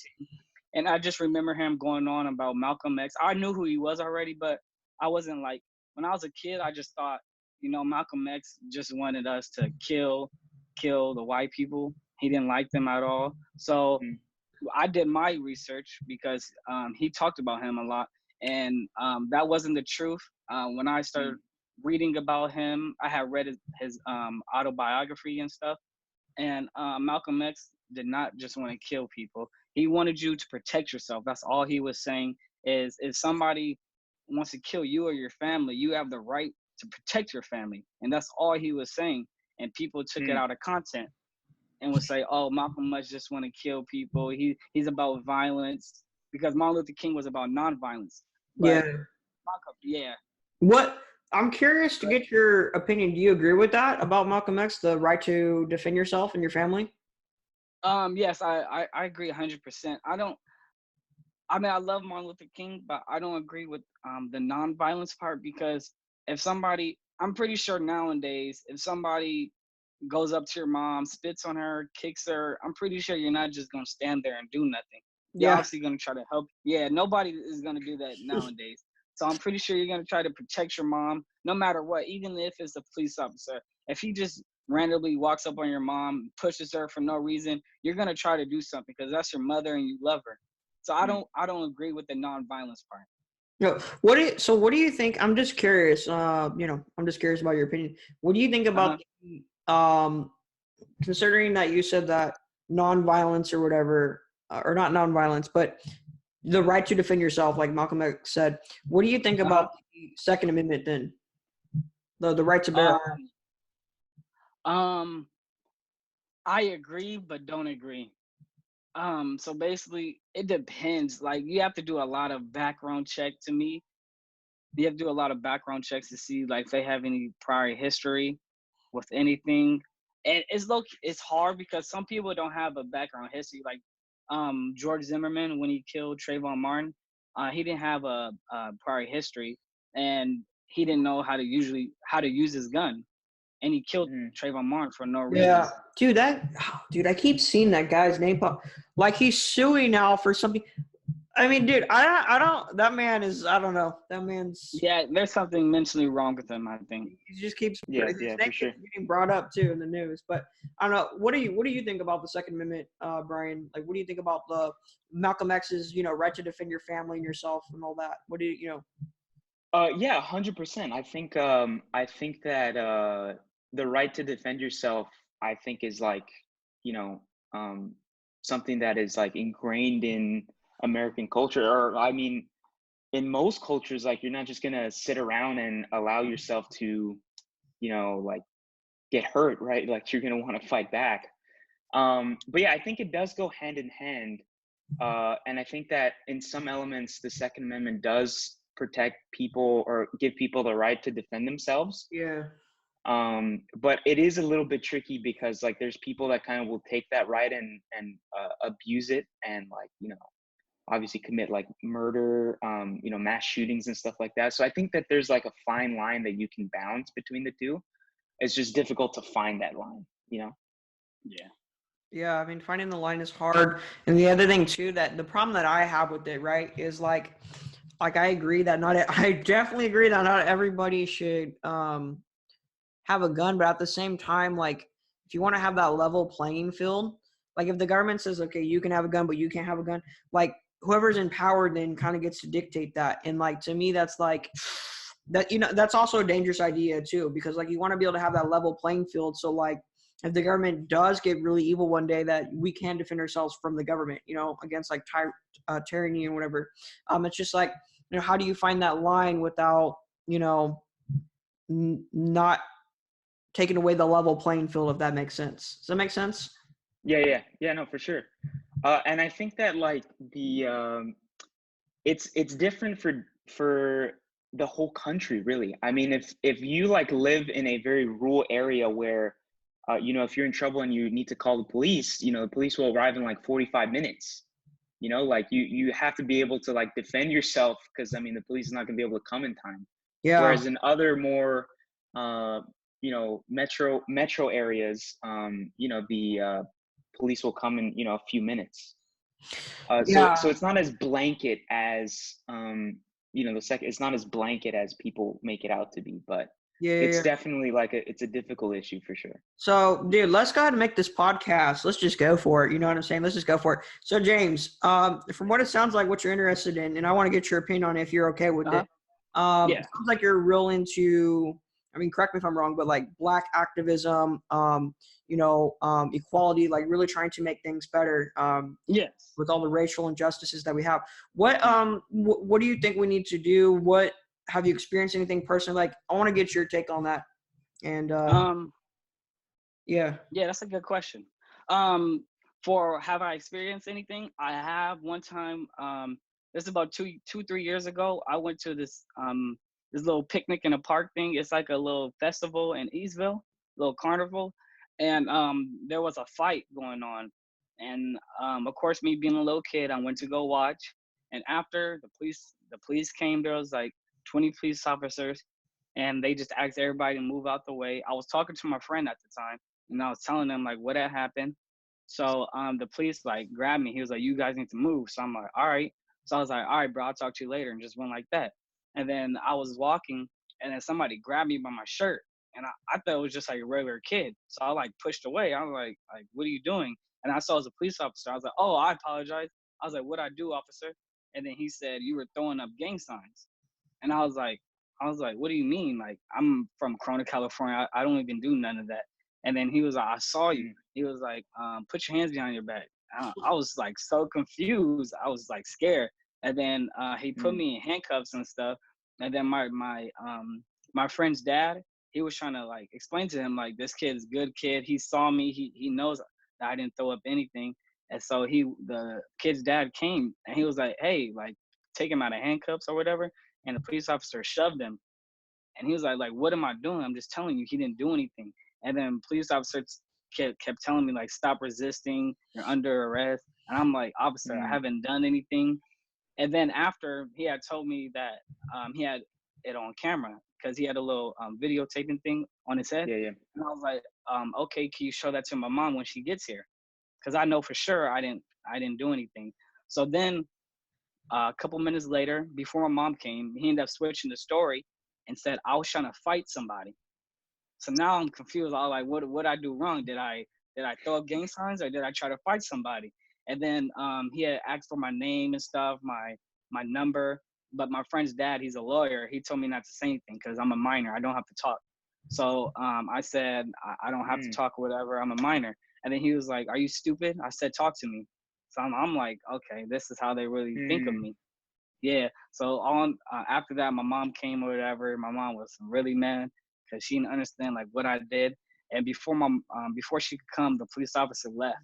And I just remember him going on about Malcolm X. I knew who he was already, but I wasn't like, when I was a kid, I just thought, Malcolm X just wanted us to kill the white people. He didn't like them at all. So I did my research because he talked about him a lot. And that wasn't the truth. When I started reading about him, I had read his autobiography and stuff. And Malcolm X did not just want to kill people. He wanted you to protect yourself. That's all he was saying is if somebody wants to kill you or your family, you have the right to protect your family. And that's all he was saying. And people took it out of content and would say, oh, Malcolm must just want to kill people. He's about violence because Martin Luther King was about nonviolence. But Malcolm, What? I'm curious to get your opinion. Do you agree with that about Malcolm X, the right to defend yourself and your family? Yes, I agree 100%. I love Martin Luther King, but I don't agree with the nonviolence part because I'm pretty sure nowadays, if somebody goes up to your mom, spits on her, kicks her, I'm pretty sure you're not just going to stand there and do nothing. You're obviously going to try to help. Yeah, nobody is going to do that nowadays. So I'm pretty sure you're going to try to protect your mom no matter what, even if it's a police officer. If he just randomly walks up on your mom, pushes her for no reason, you're going to try to do something because that's your mother and you love her. So I don't agree with the nonviolence part. No, what do you think? I'm just curious. I'm just curious about your opinion. What do you think about considering that you said that nonviolence or whatever, or not nonviolence, but the right to defend yourself, like Malcolm X said. What do you think about the Second Amendment then? The right to bear arms. I agree, but don't agree. So basically, it depends. Like, you have to do a lot of background check to me. You have to do a lot of background checks to see, like, if they have any prior history with anything. And it's hard because some people don't have a background history. Like, George Zimmerman, when he killed Trayvon Martin, he didn't have a prior history, and he didn't know how to use his gun, and he killed Trayvon Martin for no reason. Yeah, dude, I keep seeing that guy's name pop. Like, he's suing now for something. I mean, dude, I don't. That man is. I don't know. That man's. Yeah, there's something mentally wrong with him, I think. He just keeps. His name keeps getting brought up too in the news. But I don't know. What do you think about the Second Amendment, Brian? Like, what do you think about the Malcolm X's, right to defend your family and yourself and all that? What do you? Yeah, 100%. I think that the right to defend yourself, I think, is like, something that is like ingrained in American culture, or I mean, in most cultures, like, you're not just gonna sit around and allow yourself to, like, get hurt, right? Like, you're gonna want to fight back. But yeah, I think it does go hand in hand, and I think that in some elements, the Second Amendment does protect people or give people the right to defend themselves. Yeah. But it is a little bit tricky because, like, there's people that kind of will take that right and abuse it, and, like, obviously commit like murder, mass shootings and stuff like that. So I think that there's like a fine line that you can balance between the two. It's just difficult to find that line, Yeah. Yeah, I mean, finding the line is hard. And the other thing too, that the problem that I have with it, right, is like I agree that I definitely agree that not everybody should have a gun, but at the same time, like, if you want to have that level playing field, like, if the government says, okay, you can have a gun, but you can't have a gun, like, whoever's in power then kind of gets to dictate that. And, like, to me, that's like that, that's also a dangerous idea too, because, like, you want to be able to have that level playing field. So, like, if the government does get really evil one day, that we can defend ourselves from the government, against like tyranny and whatever. It's just like, how do you find that line without, not taking away the level playing field, if that makes sense. Does that make sense? Yeah, no, for sure. And I think that, like, it's different for the whole country, really. I mean, if you like live in a very rural area where, if you're in trouble and you need to call the police, the police will arrive in like 45 minutes. Like, you have to be able to, like, defend yourself, because I mean, the police is not going to be able to come in time. Yeah. Whereas in other more metro areas, the police will come in a few minutes. So it's not as blanket as it's not as blanket as people make it out to be, but it's definitely like it's a difficult issue for sure. So, dude, let's go ahead and make this podcast. Let's just go for it. You know what I'm saying? Let's just go for it. So, James, from what it sounds like, what you're interested in, and I want to get your opinion on it if you're okay with it. It sounds like you're real into, I mean, correct me if I'm wrong, but like Black activism, equality, like really trying to make things better. Yes. With all the racial injustices that we have. What do you think we need to do? What have you experienced anything personally? Like, I want to get your take on that. And yeah, that's a good question. For have I experienced anything? I have. One time, this is about 3 years ago. I went to this little picnic in a park thing. It's like a little festival in Eastville, little carnival, and there was a fight going on. And of course, me being a little kid, I went to go watch. And after the police came, there was like 20 police officers, and they just asked everybody to move out the way. I was talking to my friend at the time, and I was telling them like what had happened. So the police like grabbed me. He was like, "You guys need to move." So I'm like, "All right." So I was like, "All right, bro, I'll talk to you later," and just went like that. And then I was walking, and then somebody grabbed me by my shirt, and I thought it was just like a regular kid. So I like pushed away. I was like, "What are you doing?" And I saw it was a police officer. I was like, "Oh, I apologize." I was like, "What I do, officer?" And then he said, "You were throwing up gang signs." And I was like, "What do you mean? Like, I'm from Corona, California. I don't even do none of that." And then he was like, "I saw you." He was like, "Put your hands behind your back." I was like so confused. I was like scared. And then he put me in handcuffs and stuff. And then my friend's dad, he was trying to like explain to him like, this kid's a good kid. He saw me. He knows that I didn't throw up anything. And so the kid's dad came and he was like, "Hey, like take him out of handcuffs or whatever." And the police officer shoved him. And he was like, "What am I doing? I'm just telling you, he didn't do anything." And then police officers kept telling me like, "Stop resisting. You're under arrest." And I'm like, "Officer, I haven't done anything." And then after he had told me that he had it on camera because he had a little videotaping thing on his head. Yeah. And I was like, "Okay, can you show that to my mom when she gets here?" Because I know for sure I didn't do anything. So then a couple minutes later, before my mom came, he ended up switching the story and said I was trying to fight somebody. So now I'm confused. I was like, what I do wrong? Did I throw up gang signs or did I try to fight somebody? And then he had asked for my name and stuff, my number. But my friend's dad, he's a lawyer. He told me not to say anything because I'm a minor. I don't have to talk. So I said, I don't have to talk or whatever. I'm a minor. And then he was like, "Are you stupid?" I said, "Talk to me." So I'm like, okay, this is how they really think of me. Yeah. So after that, my mom came or whatever. My mom was really mad because she didn't understand like what I did. And before she could come, the police officer left.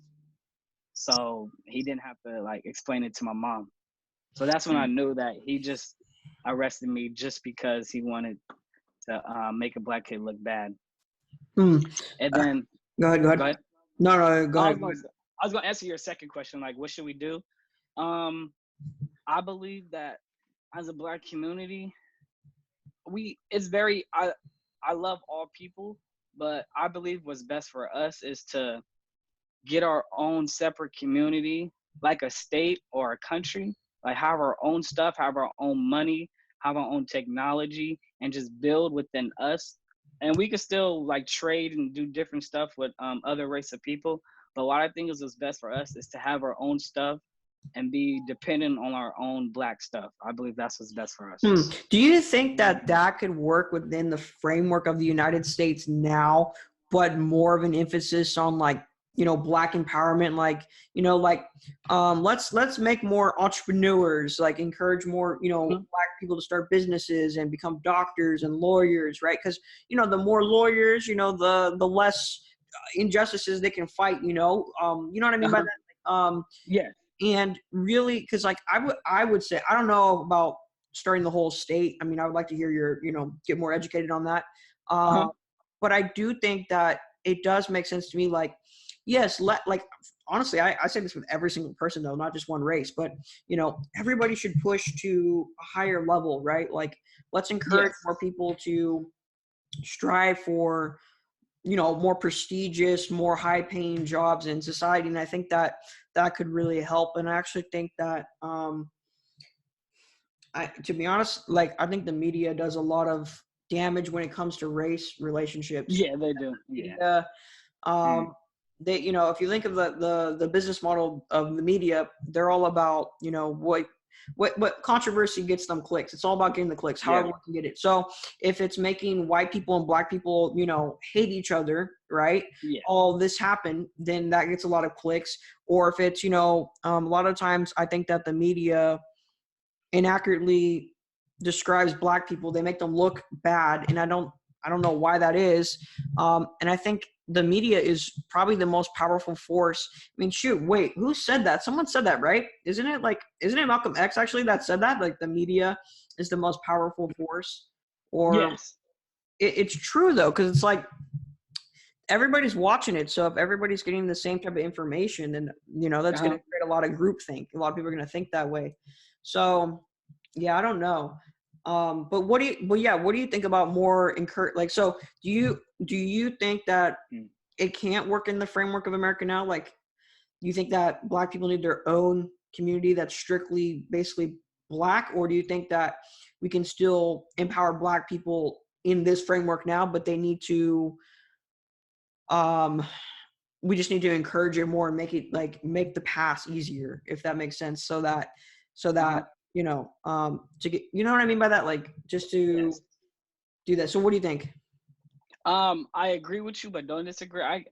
So he didn't have to like explain it to my mom. So that's when I knew that he just arrested me just because he wanted to make a black kid look bad. And then Go ahead. Go ahead. No, go ahead. I was gonna answer your second question, like what should we do? I believe that as a black community, I love all people, but I believe what's best for us is to get our own separate community, like a state or a country, like have our own stuff, have our own money, have our own technology, and just build within us. And we could still like trade and do different stuff with other race of people. But what I think is what's best for us is to have our own stuff and be dependent on our own black stuff. I believe that's what's best for us. Do you think that could work within the framework of the United States now, but more of an emphasis on like, black empowerment, like, let's make more entrepreneurs, like encourage more, black people to start businesses and become doctors and lawyers, right? Because, the more lawyers, the less injustices they can fight, you know what I mean by that? Yeah. And really, because like I would say, I don't know about starting the whole state. I mean, I would like to hear your, get more educated on that. But I do think that it does make sense to me. Like, yes, like honestly, I say this with every single person though, not just one race, but everybody should push to a higher level, right? Like, let's encourage more people to strive for more prestigious, more high paying jobs in society. And I think that could really help. And I actually think that, to be honest, like I think the media does a lot of damage when it comes to race relationships. Yeah, they do. Yeah. They, if you think of the business model of the media, they're all about, what controversy gets them clicks. It's all about getting the clicks, however you can get it. So if it's making white people and black people, hate each other, right? Yeah. All this happened, then that gets a lot of clicks. Or if it's, a lot of times I think that the media inaccurately describes black people. They make them look bad. And I don't know why that is. And I think the media is probably the most powerful force. I mean, shoot, wait, who said that? Someone said that, right? Isn't it Malcolm X actually that said that? Like the media is the most powerful force? Or yes. It's true though, because it's like everybody's watching it. So if everybody's getting the same type of information, then, that's going to create a lot of groupthink. A lot of people are going to think that way. So yeah, I don't know. But what do you think about more like, so do you think that it can't work in the framework of America now? Like, you think that black people need their own community that's strictly basically black, or do you think that we can still empower black people in this framework now, but they need to, we just need to encourage it more and make the pass easier, if that makes sense. So that to get, you know what I mean by that, like just to do that. So what do you think? I agree with you, but don't disagree. I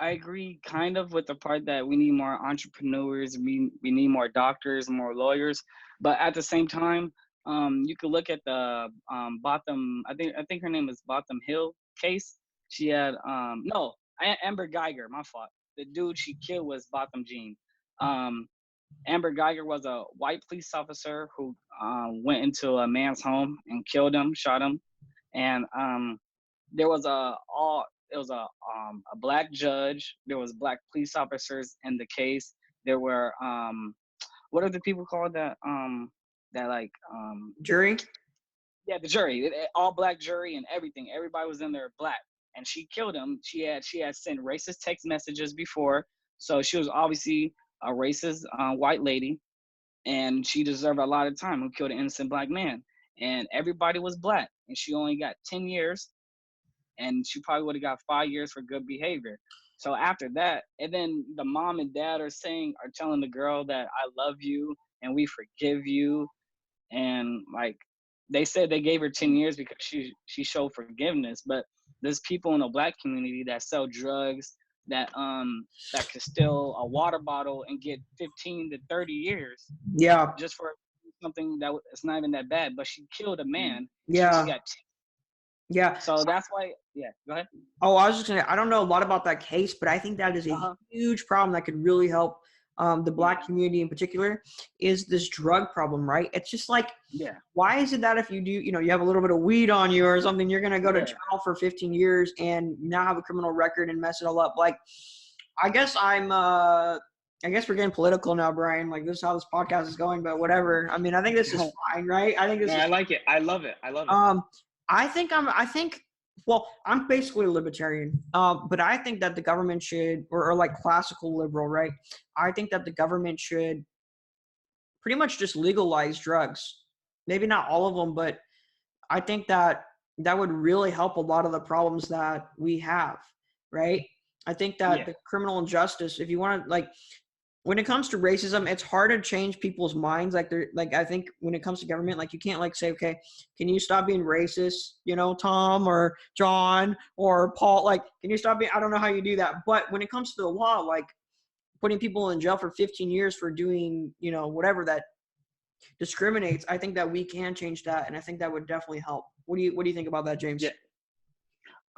agree kind of with the part that we need more entrepreneurs, we need more doctors, more lawyers, but at the same time, you could look at the Botham. I think her name is Botham Hill case. She had no Amber Geiger. My fault. The dude she killed was Botham Jean. Amber Geiger was a white police officer who went into a man's home and killed him, shot him, and there was a black judge. There was black police officers in the case. There were what are the people called that Jury? Yeah, the jury, all black jury and everything. Everybody was in there black, and she killed him. She had sent racist text messages before, so she was obviously a racist white lady, and she deserved a lot of time. Who killed an innocent black man, and everybody was black, and she only got 10 years, and she probably would have got 5 years for good behavior. So after that, and then the mom and dad are telling the girl that I love you and we forgive you, and like they said they gave her 10 years because she showed forgiveness. But there's people in the black community that sell drugs, that could steal a water bottle and get 15 to 30 years. Yeah. Just for something that it's not even that bad, but she killed a man. Yeah. She got 10. Yeah. So that's why, go ahead. Oh, I was just gonna, I don't know a lot about that case, but I think that is a huge problem that could really help the black community in particular, is this drug problem, right? It's just like, why is it that if you do, you have a little bit of weed on you or something, you're going to go to trial for 15 years and now have a criminal record and mess it all up? Like, I guess we're getting political now, Brian. Like, this is how this podcast is going, but whatever. I mean, I think this is fine, right? I think this I like it. I love it. Well, I'm basically a libertarian, but I think that the government should, or like classical liberal, right? I think that the government should pretty much just legalize drugs. Maybe not all of them, but I think that would really help a lot of the problems that we have, right? I think that the criminal injustice, if you want to, like, when it comes to racism, it's hard to change people's minds. Like, I think when it comes to government, like, you can't like say, okay, can you stop being racist? Tom or John or Paul, like, can you stop being, I don't know how you do that. But when it comes to the law, like putting people in jail for 15 years for doing, whatever that discriminates, I think that we can change that. And I think that would definitely help. What do you think about that, James? Yeah.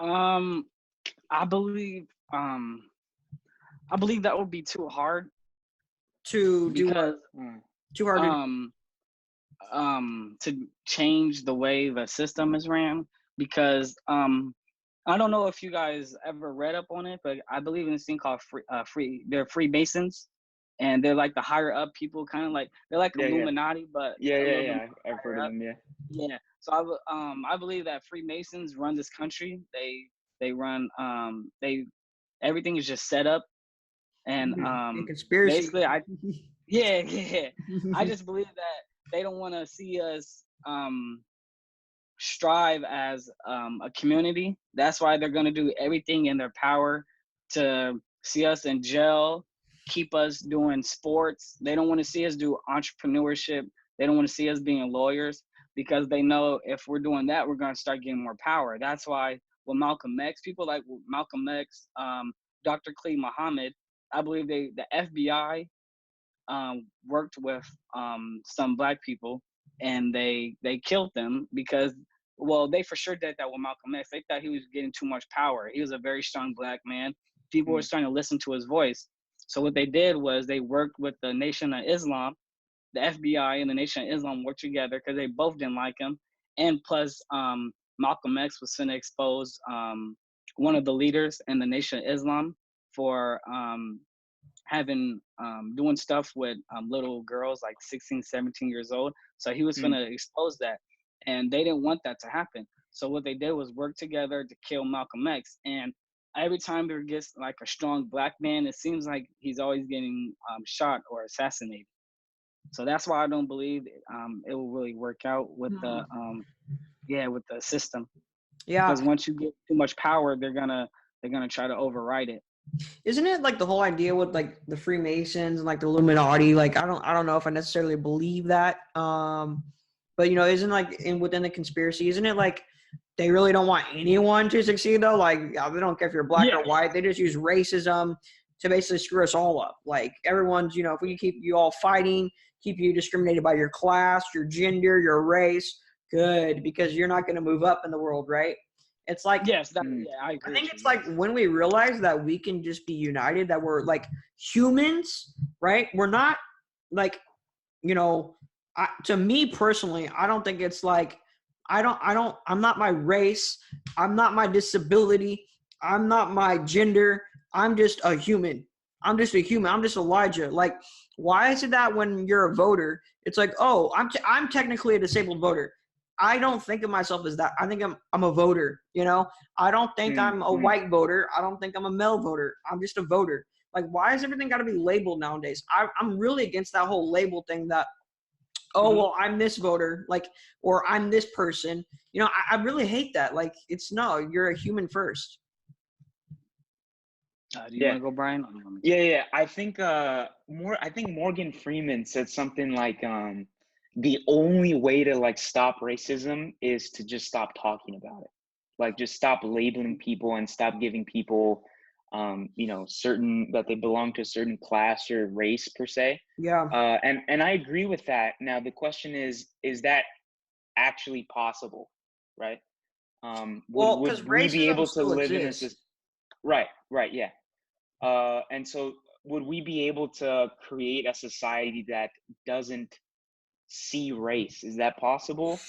I believe that would be too hard. To change the way the system is ran, because I don't know if you guys ever read up on it, but I believe in this thing called they're Freemasons, and they're like the higher up people, kind of like they're like Illuminati, but I've heard of them. So I believe that Freemasons run this country. They run everything is just set up. And conspiracy. Basically, I just believe that they don't want to see us strive as a community. That's why they're going to do everything in their power to see us in jail, keep us doing sports. They don't want to see us do entrepreneurship. They don't want to see us being lawyers, because they know if we're doing that, we're going to start getting more power. That's why with Malcolm X, people like Malcolm X, Dr. Khalid Muhammad, I believe the FBI worked with some black people, and they killed them because, well, they for sure did that with Malcolm X. They thought he was getting too much power. He was a very strong black man. People were starting to listen to his voice. So what they did was they worked with the Nation of Islam. The FBI and the Nation of Islam worked together because they both didn't like him. And plus, Malcolm X was going to expose one of the leaders in the Nation of Islam for doing stuff with little girls like 16, 17 years old. So he was going to expose that, and they didn't want that to happen. So what they did was work together to kill Malcolm X. And every time there gets like a strong black man, it seems like he's always getting shot or assassinated. So that's why I don't believe it will really work out with the system. Yeah. Because once you get too much power, they're gonna try to override it. Isn't it like the whole idea with like the Freemasons and like the Illuminati? Like I don't know if I necessarily believe that. But you know, isn't like within the conspiracy, isn't it like they really don't want anyone to succeed though? Like they don't care if you're black or white. They just use racism to basically screw us all up. Like everyone's, you know, if we keep you all fighting, keep you discriminated by your class, your gender, your race, good, because you're not going to move up in the world, right? It's like, Yes, I agree. I think it's like when we realize that we can just be united, that we're like humans, right? We're not like, you know, to me personally, I don't think it's like, I'm not my race. I'm not my disability. I'm not my gender. I'm just a human. I'm just a human. I'm just Elijah. Like, why is it that when you're a voter, it's like, oh, I'm technically a disabled voter. I don't think of myself as that. I think I'm a voter, you know? I don't think I'm a white voter. I don't think I'm a male voter. I'm just a voter. Like, why is everything got to be labeled nowadays? I'm really against that whole label thing that, oh, well, I'm this voter, like, or I'm this person. You know, I really hate that. Like, no, you're a human first. Do you want to go, Brian? Yeah. I think Morgan Freeman said something like, the only way to like stop racism is to just stop talking about it. Like just stop labeling people and stop giving people, you know, certain that they belong to a certain class or race per se. Yeah. And I agree with that. Now the question is that actually possible, right? Would we be able to live in this? Right, yeah. And so would we be able to create a society that doesn't see race? Is that possible?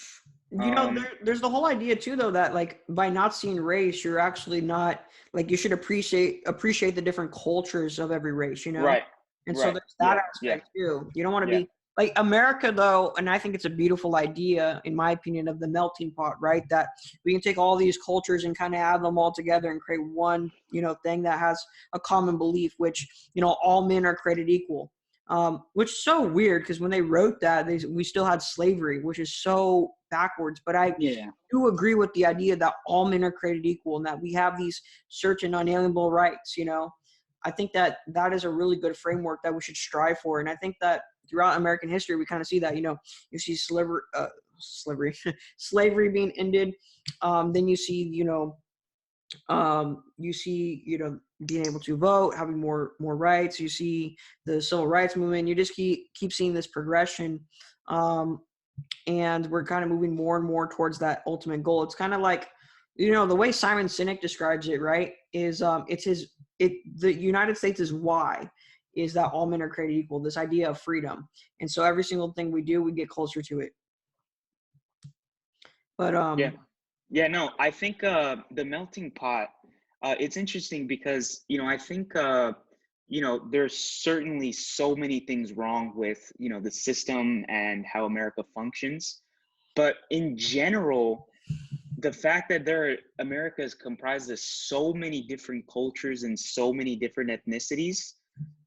You know, there's the whole idea too, though, that like by not seeing race, you're actually not like you should appreciate the different cultures of every race, you know? Right. And so there's that aspect too. You don't want to be like America, though, and I think it's a beautiful idea, in my opinion, of the melting pot, right? That we can take all these cultures and kind of add them all together and create one, you know, thing that has a common belief, which, you know, all men are created equal. Which is so weird because when they wrote that, we still had slavery, which is so backwards. But I do agree with the idea that all men are created equal and that we have these certain unalienable rights, you know. I think that is a really good framework that we should strive for. And I think that throughout American history, we kind of see that, you know, you see slavery being ended. Then you see, you know, being able to vote, having more rights. You see the civil rights movement. You just keep seeing this progression, and we're kind of moving more and more towards that ultimate goal. It's kind of like, you know, the way Simon Sinek describes it, right? Is the United States is why is that all men are created equal. This idea of freedom, and so every single thing we do, we get closer to it. But Yeah, no, I think the melting pot, it's interesting because, you know, I think, you know, there's certainly so many things wrong with, you know, the system and how America functions. But in general, the fact that America is comprised of so many different cultures and so many different ethnicities,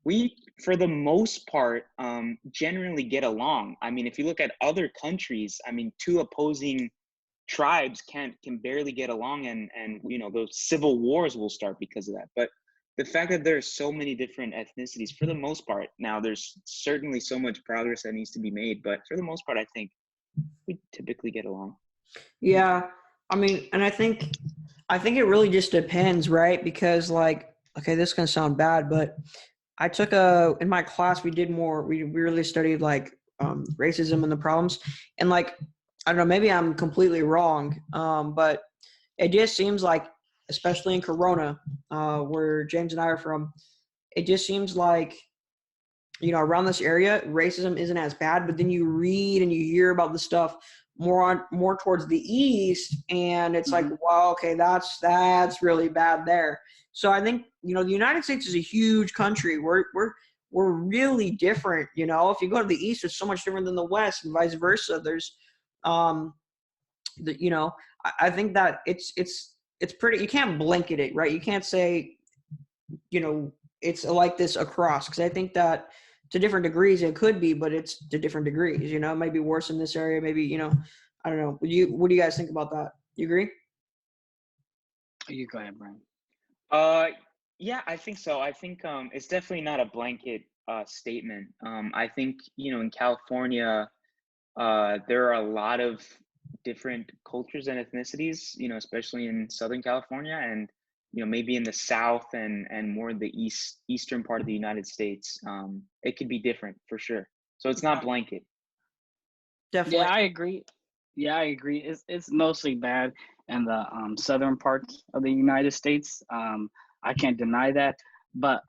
we, for the most part, generally get along. I mean, if you look at other countries, I mean, two opposing tribes can barely get along, and you know, those civil wars will start because of that. But the fact that there's so many different ethnicities, for the most part, now there's certainly so much progress that needs to be made, but for the most part, I think we typically get along. Yeah, I mean, and I think it really just depends, right? Because like, okay, this is gonna sound bad, but I took in my class we really studied like racism and the problems, and like, I don't know, maybe I'm completely wrong, but it just seems like, especially in Corona, where James and I are from, it just seems like, you know, around this area, racism isn't as bad. But then you read and you hear about the stuff more towards the east, and it's like, wow, okay, that's really bad there. So I think, you know, the United States is a huge country. We're really different. You know, if you go to the east, it's so much different than the west, and vice versa. There's you know, I think that it's pretty, you can't blanket it, right? You can't say, you know, it's like this across, because I think that to different degrees it could be, but it's to different degrees, you know. It might be worse in this area, maybe, you know, I don't know. What do you guys think about that? You agree? You go ahead, Brian. Yeah, I think so. I think it's definitely not a blanket statement. I think, in California, there are a lot of different cultures and ethnicities, especially in Southern California and, maybe in the South and more in the eastern part of the United States. It could be different for sure. So it's not blanket. Yeah, Definitely. I agree. Yeah, I agree. It's mostly bad in the southern parts of the United States. I can't deny that, but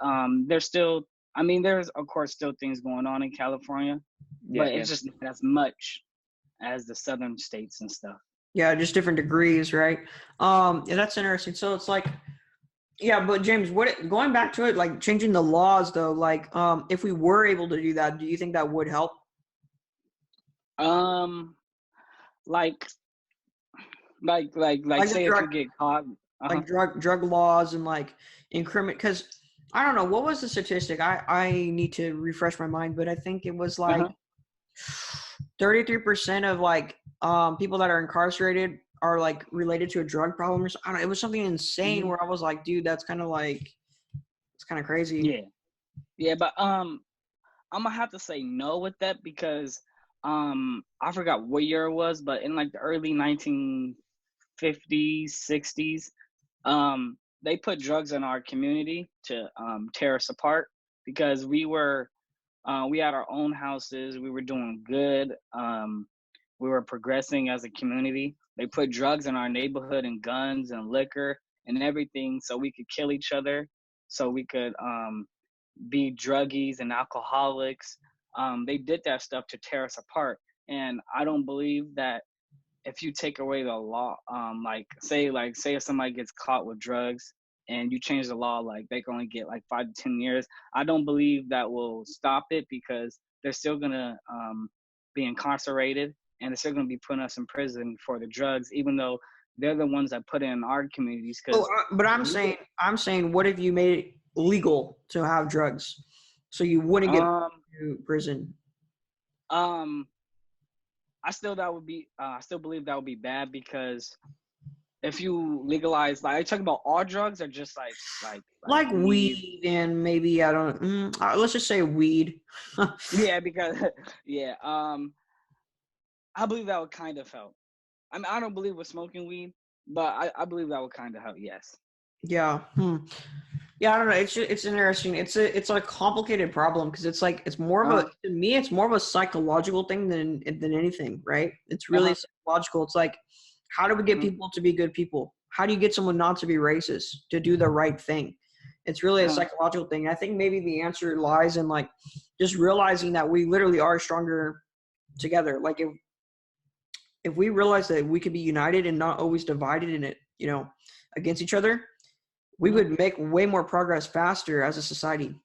there's still. I mean, there's of course still things going on in California, Yeah, but yeah. it's just not as much as the southern states and stuff. Yeah, just different degrees, right? Yeah, that's interesting. So it's like, yeah, but James, going back to it, like changing the laws though, like if we were able to do that, do you think that would help? Um, like Like the say if drug, you get caught. Uh-huh. like drug laws and like incriminate, because I don't know, what was the statistic? I need to refresh my mind, but I think it was like Uh-huh. 33% of like people that are incarcerated are like related to a drug problem or I don't know, it was something insane Hmm. where I was like, dude, that's kind of like, it's kind of crazy. Yeah. Yeah, but I'm gonna have to say no with that because I forgot what year it was, but in like the early 1950s, 60s, they put drugs in our community to tear us apart because we had our own houses, we were doing good, we were progressing as a community. They put drugs in our neighborhood and guns and liquor and everything so we could kill each other, so we could be druggies and alcoholics. They did that stuff to tear us apart. And I don't believe that if you take away the law, say if somebody gets caught with drugs and you change the law, like they can only get like 5 to 10 years. I don't believe that will stop it because they're still gonna be incarcerated and they're still gonna be putting us in prison for the drugs, even though they're the ones that put it in our communities. Oh, Because but I'm saying, what if you made it legal to have drugs, so you wouldn't get um to prison? um I still believe that would be bad because if you legalize, like, are you talking about all drugs or just like Like weed? weed and maybe I don't. Let's just say weed. Yeah, because yeah, I believe that would kind of help. I mean, I don't believe with smoking weed, but I believe that would kind of help. Yes. Yeah. Yeah, I don't know. It's interesting. It's a complicated problem because it's like it's more of a Uh to me it's more of a psychological thing than anything, right? It's huh. really psychological. It's like how do we get Uh people to be good people? How do you get someone not to be racist, to do the right thing? It's really a huh. psychological thing. I think maybe the answer lies in like just realizing that we literally are stronger together. Like if we realize that we could be united and not always divided in it, against each other, we Uh-huh. would make way more progress faster as a society.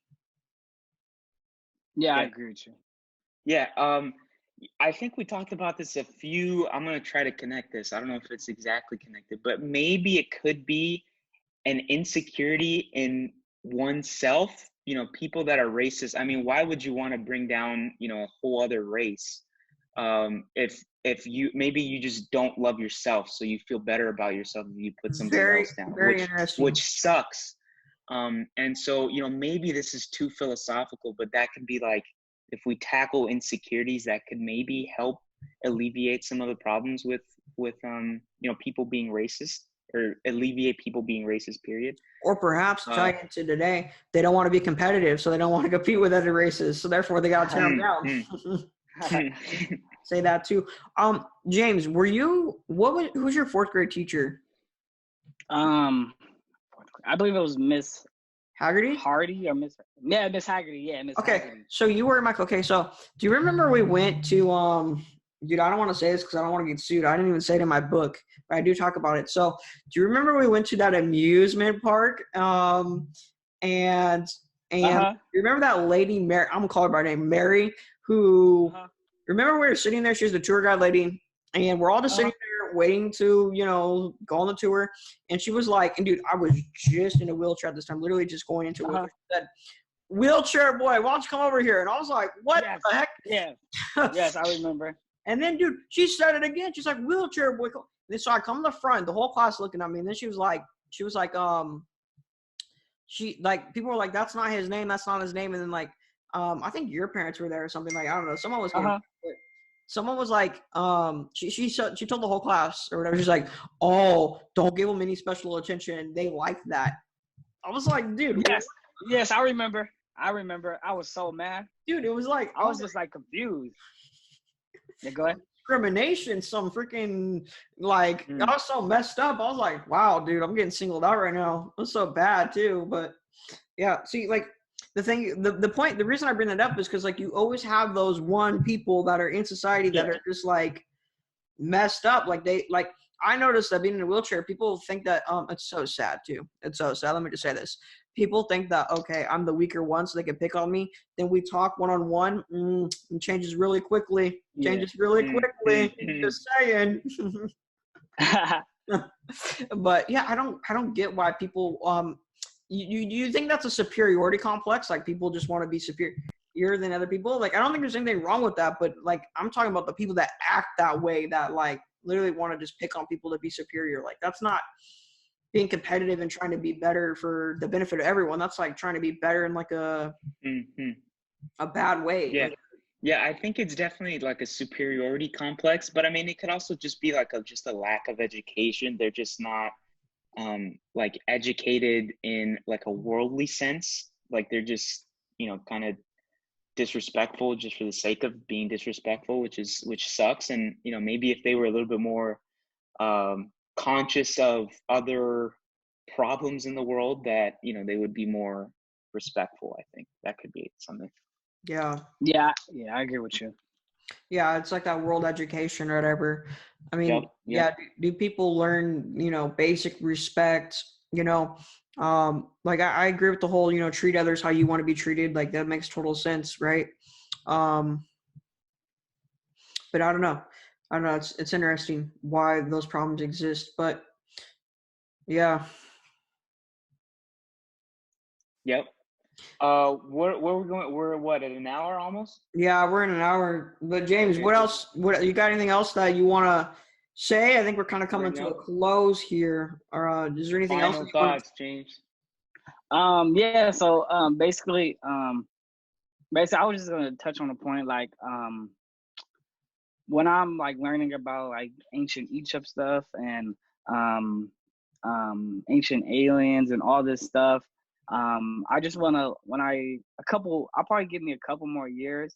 Yeah, I Yeah. agree with you. Yeah. I think we talked about this I'm going to try to connect this. I don't know if it's exactly connected, but maybe it could be an insecurity in oneself, people that are racist. I mean, why would you want to bring down, a whole other race? If you just don't love yourself, so you feel better about yourself if you put somebody Very, else down, very interesting. which sucks. And so, maybe this is too philosophical, but that could be like, if we tackle insecurities, that could maybe help alleviate some of the problems with people being racist, or alleviate people being racist, period. Or perhaps Uh, tie into today, they don't want to be competitive, so they don't want to compete with other races, so therefore they got to tear them mm, down. mm. Say that too. James, who's your fourth grade teacher? um, I believe it was Miss Haggerty? Hardy or Miss Haggerty. Yeah, Miss Okay, Haggerty. so you were Michael. Okay, so do you remember we went to dude, I don't want to say this because I don't want to get sued. I didn't even say it in my book, but I do talk about it. So do you remember we went to that amusement park? And Uh huh. you remember that lady Mary? I'm gonna call her by name, Mary. Who Uh huh. remember we were sitting there? She was the tour guide lady, and we're all just Uh huh. sitting there waiting to go on the tour. And she was like, and dude, I was just in a wheelchair at this time, literally just going into a Uh huh. wheelchair. She said, "Wheelchair boy, why don't you come over here?" And I was like, "What Yes. the heck?" Yes. Yes, I remember. And then, dude, she said it again. She's like, "Wheelchair boy." And then so I come to the front, the whole class looking at me, and then she was like, people were like, that's not his name, that's not his name. And then like, I think your parents were there or something, like, I don't know, someone was here. Someone was like, she told the whole class or whatever, she's like, oh, don't give them any special attention, they like that. I was like, dude. Yes, I remember. I was so mad. Dude, it was like, I was just like confused. Yeah, go ahead. Discrimination, some freaking, like, I was so messed up. I was like, wow, dude, I'm getting singled out right now. It was so bad too. But yeah, see, like, the thing, the point, the reason I bring that up is because, like, you always have those one people that are in society that are just like messed up. Like, I noticed that being in a wheelchair, people think that, it's so sad too. It's so sad. Let me just say this. People think that, okay, I'm the weaker one, so they can pick on me. Then we talk one-on-one, it changes really quickly. Just saying. But yeah, I don't get why people, you think that's a superiority complex? Like, people just want to be superior than other people? Like, I don't think there's anything wrong with that, but like, I'm talking about the people that act that way, that like literally want to just pick on people to be superior. Like, that's not being competitive and trying to be better for the benefit of everyone. That's like trying to be better in like a bad way. Yeah. Yeah, I think it's definitely like a superiority complex, but I mean, it could also just be like just a lack of education. They're just not like educated in like a worldly sense. Like, they're just, kind of disrespectful just for the sake of being disrespectful, which sucks. And, maybe if they were a little bit more conscious of other problems in the world, that they would be more respectful. I think that could be something. Yeah, I agree with you. Yeah, it's like that world education or whatever. I mean, yeah, do people learn, basic respect, like I agree with the whole, treat others how you want to be treated. Like, that makes total sense, right? But I don't know. It's interesting why those problems exist, but yeah. Yep. Where we're going? We're what, at an hour almost? Yeah, we're in an hour. But James, what else? What, you got anything else that you want to say? I think we're kind of coming to a close here. Or is there anything else? Final thoughts, James? Yeah. So basically, I was just gonna touch on a point, like when I'm like learning about like ancient Egypt stuff and ancient aliens and all this stuff. I just want to, I'll probably give me a couple more years.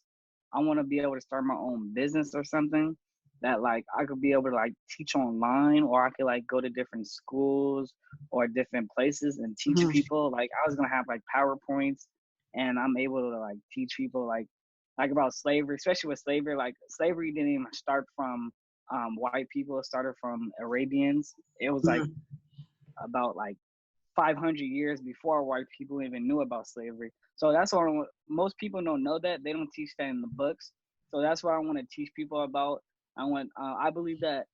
I want to be able to start my own business or something that like I could be able to like teach online, or I could like go to different schools or different places and teach people. Like, I was going to have like PowerPoints, and I'm able to like teach people like about slavery, especially with slavery. Like, slavery didn't even start from white people. It started from Arabians. It was like about like 500 years before white people even knew about slavery. So that's why most people don't know that. They don't teach that in the books. So that's what I want to teach people about. I believe that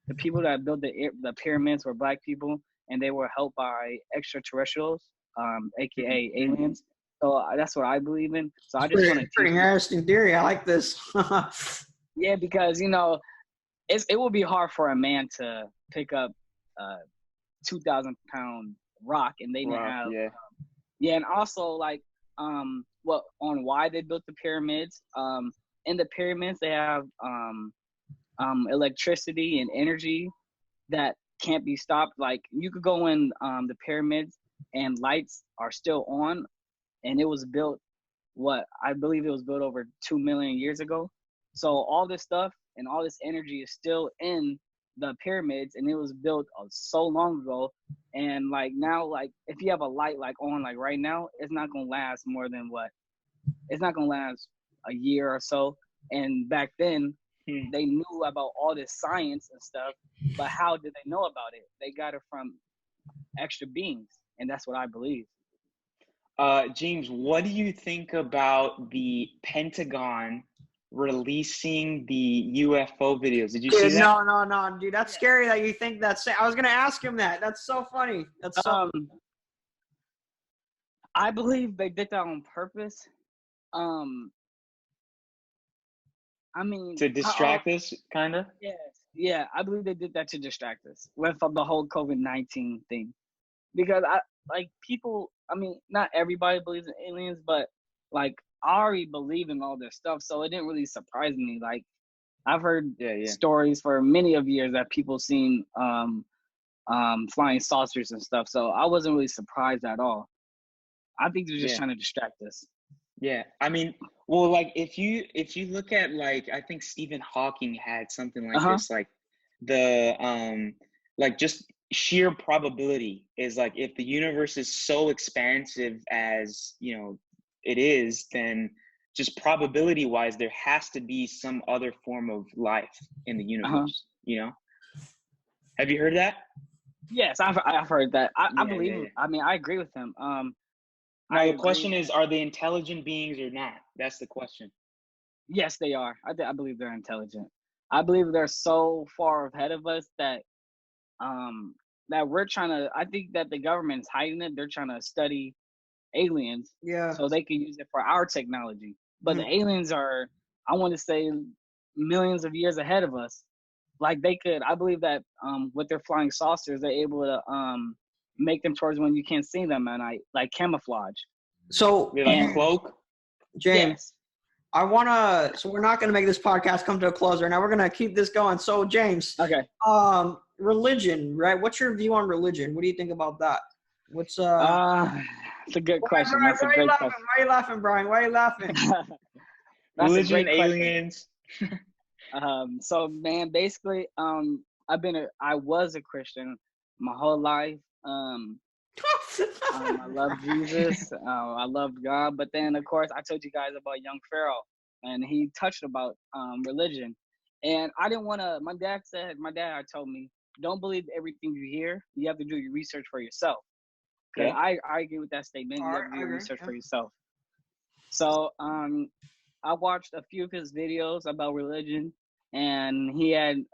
the people that built the pyramids were black people, and they were helped by extraterrestrials, aka aliens. So that's what I believe in. So I just want to pretty interesting theory. I like this. Yeah, because it will be hard for a man to pick up 2,000-pound rock, and they didn't have and also like on why they built the pyramids. In the pyramids they have electricity and energy that can't be stopped. Like, you could go in the pyramids and lights are still on, and it was built I believe it was built over 2 million years ago. So all this stuff and all this energy is still in the pyramids, and it was built so long ago. And like now, like if you have a light like on like right now, it's not gonna last more than it's not gonna last a year or so. And back then they knew about all this science and stuff, but how did they know about it? They got it from extra beings, and that's what I believe. James, what do you think about the Pentagon releasing the UFO videos? Did you see that? No, dude, that's scary that you think that's. I was gonna ask him that. That's so funny. That's so. I believe they did that on purpose. I mean, to distract us, kind of. Yes, yeah, I believe they did that to distract us with the whole COVID-19 thing, because people I mean, not everybody believes in aliens, but like I already believe in all this stuff, so it didn't really surprise me. Like I've heard stories for many of years that people seen flying saucers and stuff, so I wasn't really surprised at all. I think they're just trying to distract us. Yeah, I mean, well, like if you look at, like, I think Stephen Hawking had something like this, like like just sheer probability is like, if the universe is so expansive as, you know, it is, then just probability wise there has to be some other form of life in the universe. You know, have you heard that? Yes, I've heard that. I believe him. I mean, I agree with him. Now the question is, are they intelligent beings or not? That's the question. Yes, they are. I believe they're intelligent. I believe they're so far ahead of us that that we're trying to. I think that the government is hiding it. They're trying to study aliens, so they can use it for our technology. But the aliens are, I want to say, millions of years ahead of us. Like they could. I believe that with their flying saucers, they're able to make them towards when you can't see them at night, like camouflage. So like cloak. James, I wanna. So we're not gonna make this podcast come to a close right now. We're gonna keep this going. So James, religion, right? What's your view on religion? What do you think about that? What's It's a good question. That's a great question. Why are you laughing, Brian? Why are you laughing? Religion, aliens. So man, basically, I was a Christian my whole life. I love Jesus. I loved God. But then, of course, I told you guys about young Pharaoh, and he touched about religion. And I didn't want to. My dad told me, don't believe everything you hear. You have to do your research for yourself. Okay. I agree with that statement. You have to do your research for yourself. So I watched a few of his videos about religion, and he had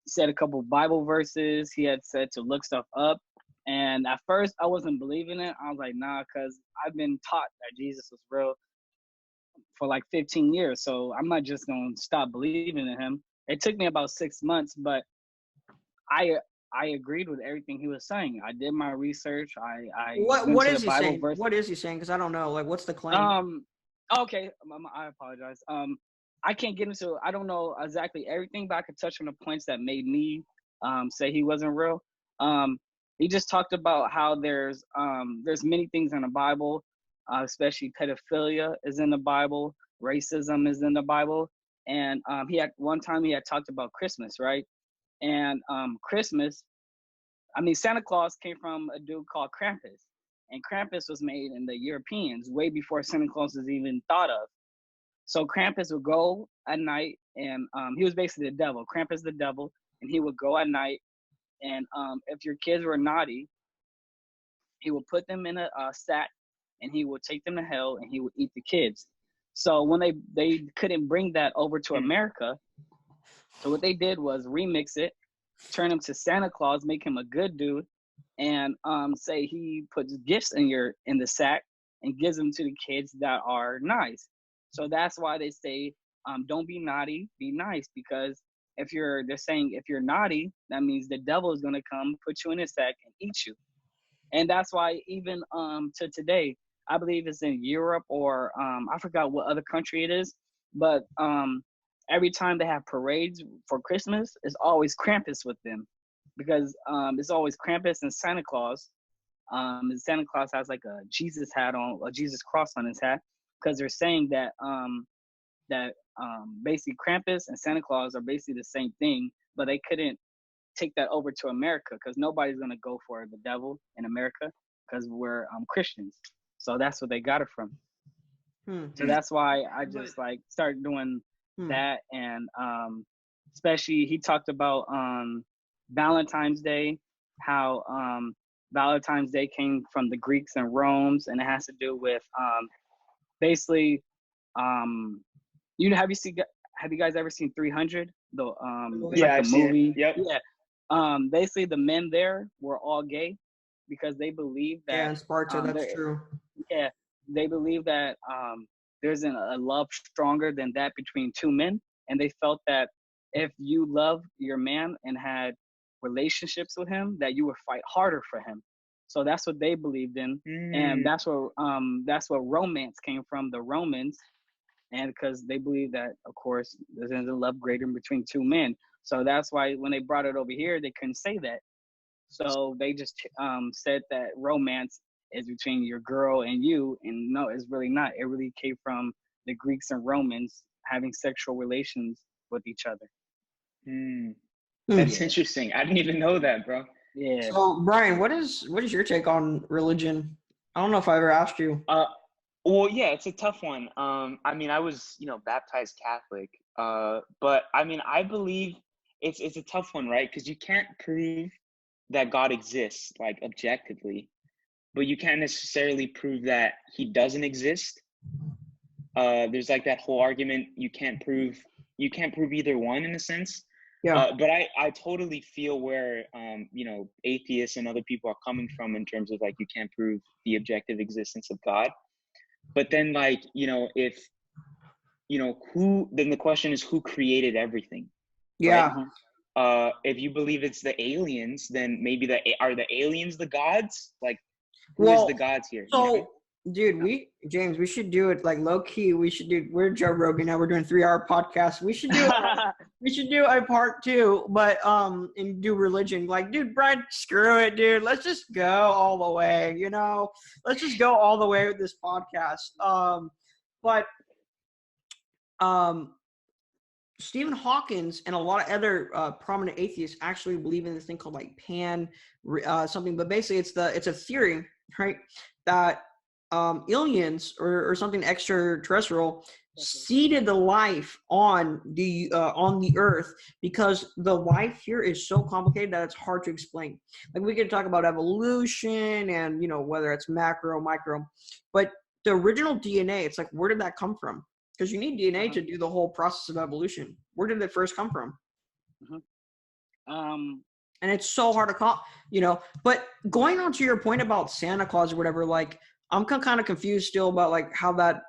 said a couple Bible verses. He had said to look stuff up. And at first, I wasn't believing it. I was like, nah, because I've been taught that Jesus was real for like 15 years. So I'm not just going to stop believing in him. It took me about 6 months, but I agreed with everything he was saying. I did my research. What is he saying? What is he saying? Because I don't know. Like, what's the claim? Okay, I apologize. I can't get into. I don't know exactly everything, but I could touch on the points that made me say he wasn't real. He just talked about how there's many things in the Bible, especially pedophilia is in the Bible, racism is in the Bible, and he had talked about Christmas, right? And Christmas, I mean, Santa Claus came from a dude called Krampus, and Krampus was made in the Europeans way before Santa Claus was even thought of. So Krampus would go at night, and he was basically the devil. Krampus the devil, and he would go at night. And if your kids were naughty, he would put them in a sack, and he would take them to hell, and he would eat the kids. So when they couldn't bring that over to America, so what they did was remix it, turn him to Santa Claus, make him a good dude, and say he puts gifts in the sack and gives them to the kids that are nice. So that's why they say, don't be naughty, be nice, because they're saying if you're naughty, that means the devil is going to come, put you in a sack, and eat you. And that's why even to today, I believe it's in Europe or I forgot what other country it is, but every time they have parades for Christmas, it's always Krampus with them, because it's always Krampus and Santa Claus. And Santa Claus has like a Jesus hat on, a Jesus cross on his hat, because they're saying that basically Krampus and Santa Claus are basically the same thing, but they couldn't take that over to America because nobody's gonna go for the devil in America because we're Christians. So that's what they got it from. So that's why I just like started doing that, and especially he talked about Valentine's Day, how Valentine's Day came from the Greeks and Romans, and it has to do with basically have you guys ever seen 300? It's like a movie. Yep. Yeah. Basically the men there were all gay because they believe that in Sparta, that's true. Yeah, they believe that there's a love stronger than that between two men, and they felt that if you love your man and had relationships with him, that you would fight harder for him. So that's what they believed in, and that's what romance came from, the Romans, and because they believe that, of course, there's a love greater between two men. So that's why when they brought it over here, they couldn't say that. So they just said that romance is between your girl and you, and no, it's really not. It really came from the Greeks and Romans having sexual relations with each other. That's interesting. I didn't even know that, bro. Yeah. So, Brian, what is your take on religion? I don't know if I ever asked you. Well, yeah, it's a tough one. I mean, I was, baptized Catholic. But I mean, I believe it's a tough one, right? Because you can't prove that God exists, like, objectively, but you can't necessarily prove that he doesn't exist. There's like that whole argument, you can't prove either one, in a sense. Yeah. But I totally feel where atheists and other people are coming from, in terms of, like, you can't prove the objective existence of God. But then, like, if then the question is, who created everything? Yeah. Right? If you believe it's the aliens, then maybe are the aliens the gods? Like, who is the gods here? So, dude, we should do it like low key. We're Joe Rogan now. We're doing 3-hour podcasts. We should do a part 2, but and do religion. Like, dude, Brian, screw it, dude. Let's just go all the way. Let's just go all the way with this podcast. But Stephen Hawkins and a lot of other prominent atheists actually believe in this thing called like pan something, but basically it's a theory, right, that aliens or something extraterrestrial seeded the life on the earth, because the life here is so complicated that it's hard to explain. Like, we could talk about evolution and whether it's macro, micro, but the original DNA, it's like, where did that come from? Because you need DNA to do the whole process of evolution. Where did it first come from? And it's so hard to call, But going on to your point about Santa Claus or whatever, like, I'm kind of confused still about like how that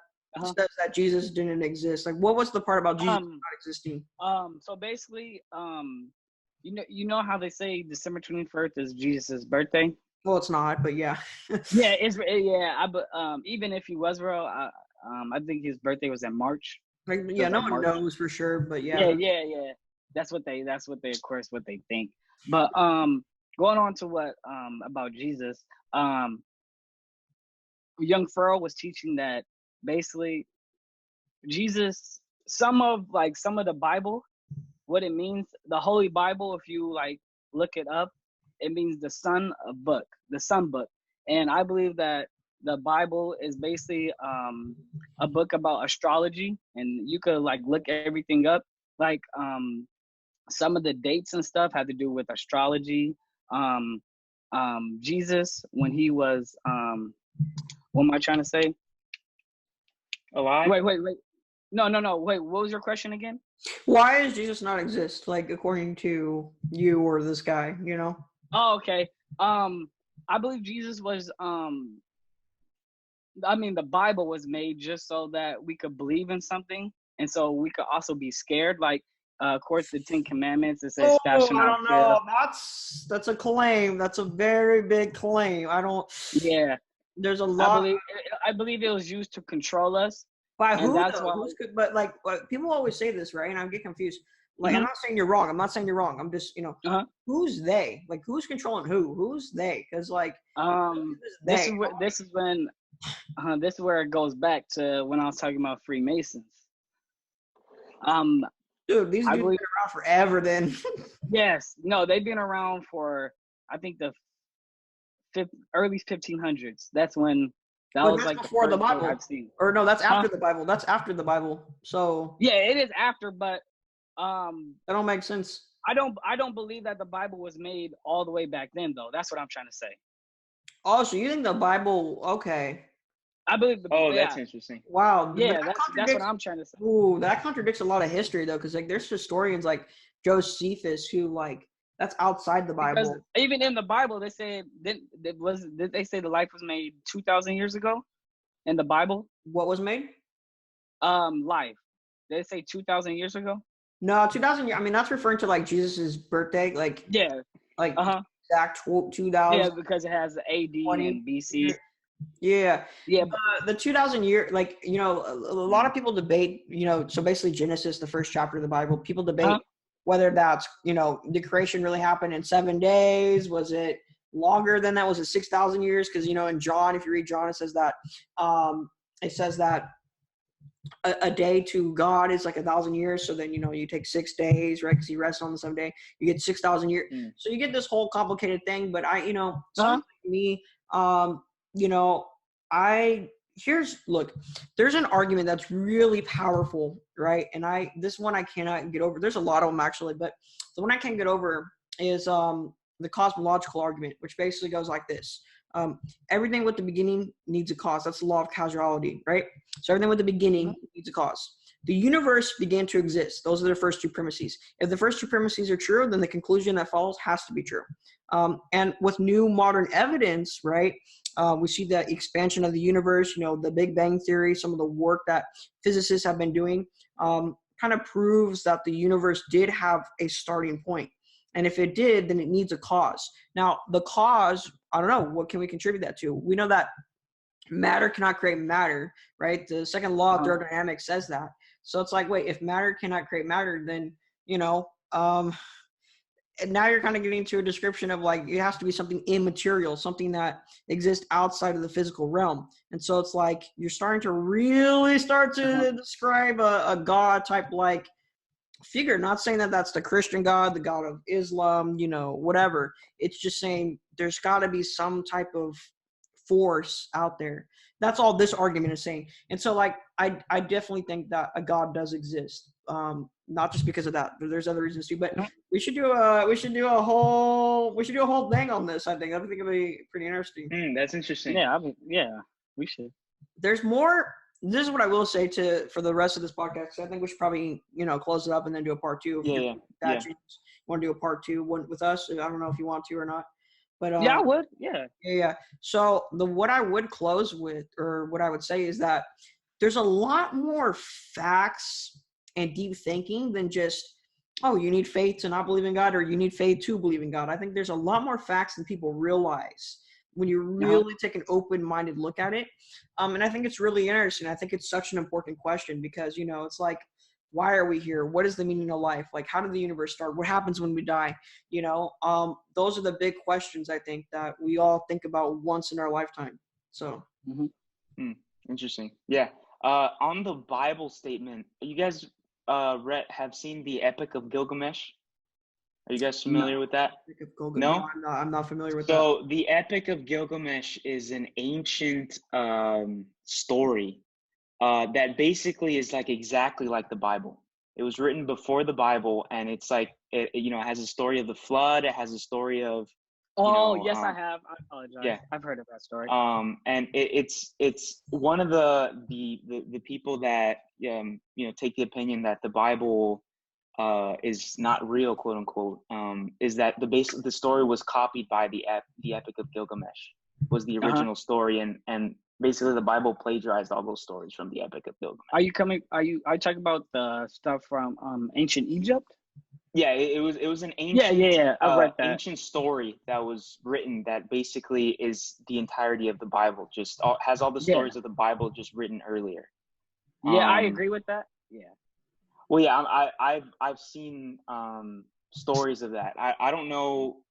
says that Jesus didn't exist. Like, what was the part about Jesus not existing? So basically, you know how they say December 21st is Jesus' birthday? Well, it's not, but yeah. Yeah, but even if he was real, I think his birthday was in March. Like, yeah, no one knows for sure, but yeah. Yeah. That's what they, of course, what they think. But going on to what about Jesus, young Furl was teaching that basically Jesus, some of the Bible, what it means, the Holy Bible, if you like look it up, it means the sun book. And I believe that the Bible is basically a book about astrology, and you could like look everything up. Like some of the dates and stuff had to do with astrology. Jesus, when he was what am I trying to say? Alive? Wait. No. Wait, what was your question again? Why does Jesus not exist? Like, according to you or this guy, Oh, okay. I believe Jesus was the Bible was made just so that we could believe in something, and so we could also be scared. Like, of course, the 10 Commandments, it says, "Thou shalt not I don't know. That's a claim. That's a very big claim. I don't. Yeah. There's a lot. I believe it was used to control us. By who? But like people always say this, right? And I get confused. Like, I'm not saying you're wrong. I'm just, who's they? Like, who's controlling who? Who's they? Because like, this is where it goes back to when I was talking about Freemasons. Dude, these dudes have been around forever. Then. Yes, no, they've been around for, I think, the early 1500s. That's when that was like before the Bible. I've seen. Or no, that's after the Bible. That's after the Bible. So yeah, it is after, but that don't make sense. I don't believe that the Bible was made all the way back then, though. That's what I'm trying to say. Oh, so you think the Bible? Okay. I believe. That's interesting. Wow. Yeah, that's what I'm trying to say. Ooh, that contradicts a lot of history, though, because like there's historians like Josephus who like that's outside the Bible. Because even in the Bible, they say did they say the life was made 2,000 years ago? In the Bible, what was made? Life. Did they say 2,000 years ago? No, 2,000 years. I mean, that's referring to like Jesus's birthday. Like yeah, like exact 2000. Yeah, because it has the AD and BC. Yeah. Yeah. The 2000 year, like, you know, a lot of people debate, you know, so basically Genesis, the first chapter of the Bible, people debate whether that's, you know, the creation really happened in 7 days. Was it longer than that? Was it 6,000 years? Because, you know, in John, if you read John, it says that a day to God is like 1,000 years. So then, you know, you take 6 days, right? Because he rests on the 7th day. You get 6,000 years. So you get this whole complicated thing. But you know, someone like me, you know, look, there's an argument that's really powerful, right? And this one I cannot get over. There's a lot of them actually, but the one I can't get over is the cosmological argument, which basically goes like this. Everything with the beginning needs a cause. That's the law of causality, right? So everything with the beginning needs a cause. The universe began to exist. Those are the first two premises. If the first two premises are true, then the conclusion that follows has to be true. And with new modern evidence, right, we see the expansion of the universe, you know, the Big Bang Theory, some of the work that physicists have been doing kind of proves that the universe did have a starting point. And if it did, then it needs a cause. Now, the cause, I don't know, what can we contribute that to? We know that matter cannot create matter, right? The second law of thermodynamics says that. So it's like, wait, if matter cannot create matter, then, you know, and now you're kind of getting to a description of like, it has to be something immaterial, something that exists outside of the physical realm. And so it's like, you're starting to really start to describe a God type like figure, not saying that that's the Christian God, the God of Islam, you know, whatever. It's just saying there's got to be some type of force out there. That's all this argument is saying. And so like, I definitely think that a God does exist. Not just because of that, but there's other reasons too. But we should do a whole thing on this. I think it'll be pretty interesting. That's interesting. Yeah, we should. There's more. This is what I will say for the rest of this podcast. I think we should probably, you know, close it up and then do a part 2. Yeah. You want to do a part 2 with us? I don't know if you want to or not. But yeah, I would. Yeah. Yeah. So what I would close with, or what I would say, is that there's a lot more facts and deep thinking than just, oh, you need faith to not believe in God, or you need faith to believe in God. I think there's a lot more facts than people realize when you really take an open-minded look at it. And I think it's really interesting. I think it's such an important question because, you know, it's like, why are we here? What is the meaning of life? Like, how did the universe start? What happens when we die? You know, those are the big questions I think that we all think about once in our lifetime. So. Interesting. Yeah. On the Bible statement, you guys have seen the Epic of Gilgamesh? Are you guys familiar with that? No? I'm not familiar with that. So the Epic of Gilgamesh is an ancient story that basically is like exactly like the Bible. It was written before the Bible, and it's like, it has a story of the flood. It has a story of, yes, I have. I apologize. Yeah. I've heard of that story. And it's one of the people that take the opinion that the Bible is not real, quote unquote, is that the story was copied by the Epic of Gilgamesh, was the original story, and basically the Bible plagiarized all those stories from the Epic of Gilgamesh. Are you talking about the stuff from ancient Egypt? Yeah, it was an ancient I've read that. Ancient story that was written that basically is the entirety of the Bible, has all the stories of the Bible just written earlier. Yeah, I agree with that. Yeah. Well, yeah, I've seen stories of that. I don't know.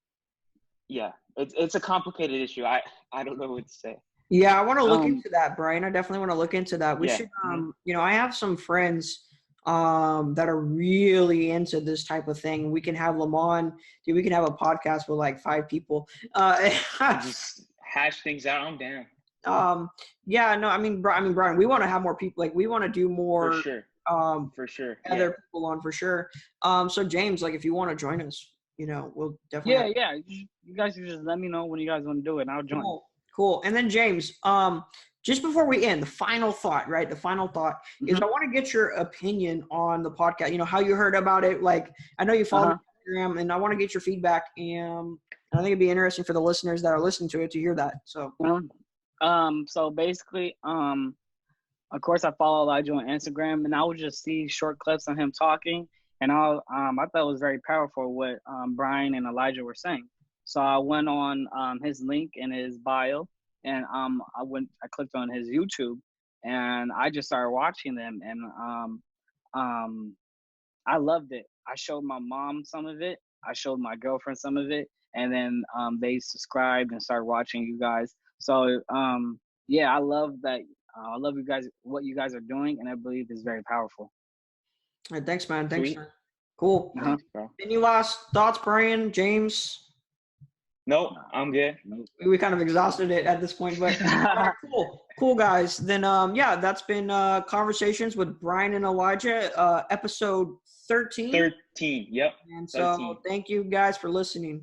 Yeah, it's a complicated issue. I don't know what to say. Yeah, I want to look into that, Brian. I definitely want to look into that. We should, I have some friends that are really into this type of thing. We can have them on. Dude, we can have a podcast with like 5 people. Just hash things out. I'm down. Yeah, no, I mean, Brian, we want to have more people. Like, we want to do more. For sure. For sure. Other people on for sure. So James, like, if you want to join us, we'll definitely. Yeah. You guys can just let me know when you guys want to do it, and I'll join. Cool. And then James, just before we end, the final thought is I want to get your opinion on the podcast. How you heard about it. Like, I know you follow Instagram, and I want to get your feedback. And I think it'd be interesting for the listeners that are listening to it to hear that. So. So basically, of course, I follow Elijah on Instagram, and I would just see short clips of him talking, and I thought it was very powerful what Brian and Elijah were saying. So I went on his link in his bio, and I clicked on his YouTube, and I just started watching them, and I loved it. I showed my mom some of it. I showed my girlfriend some of it, and then they subscribed and started watching you guys. So yeah, I love that. I love you guys, what you guys are doing, and I believe it's very powerful. All right, thanks, man. Thanks, man. Cool. Thanks, bro. Any last thoughts, Brian, James? Nope, I'm good. We kind of exhausted it at this point, but cool, guys. Then, yeah, that's been Conversations with Brian and Elijah, episode 13. 13, yep. And so 13. thank you guys for listening.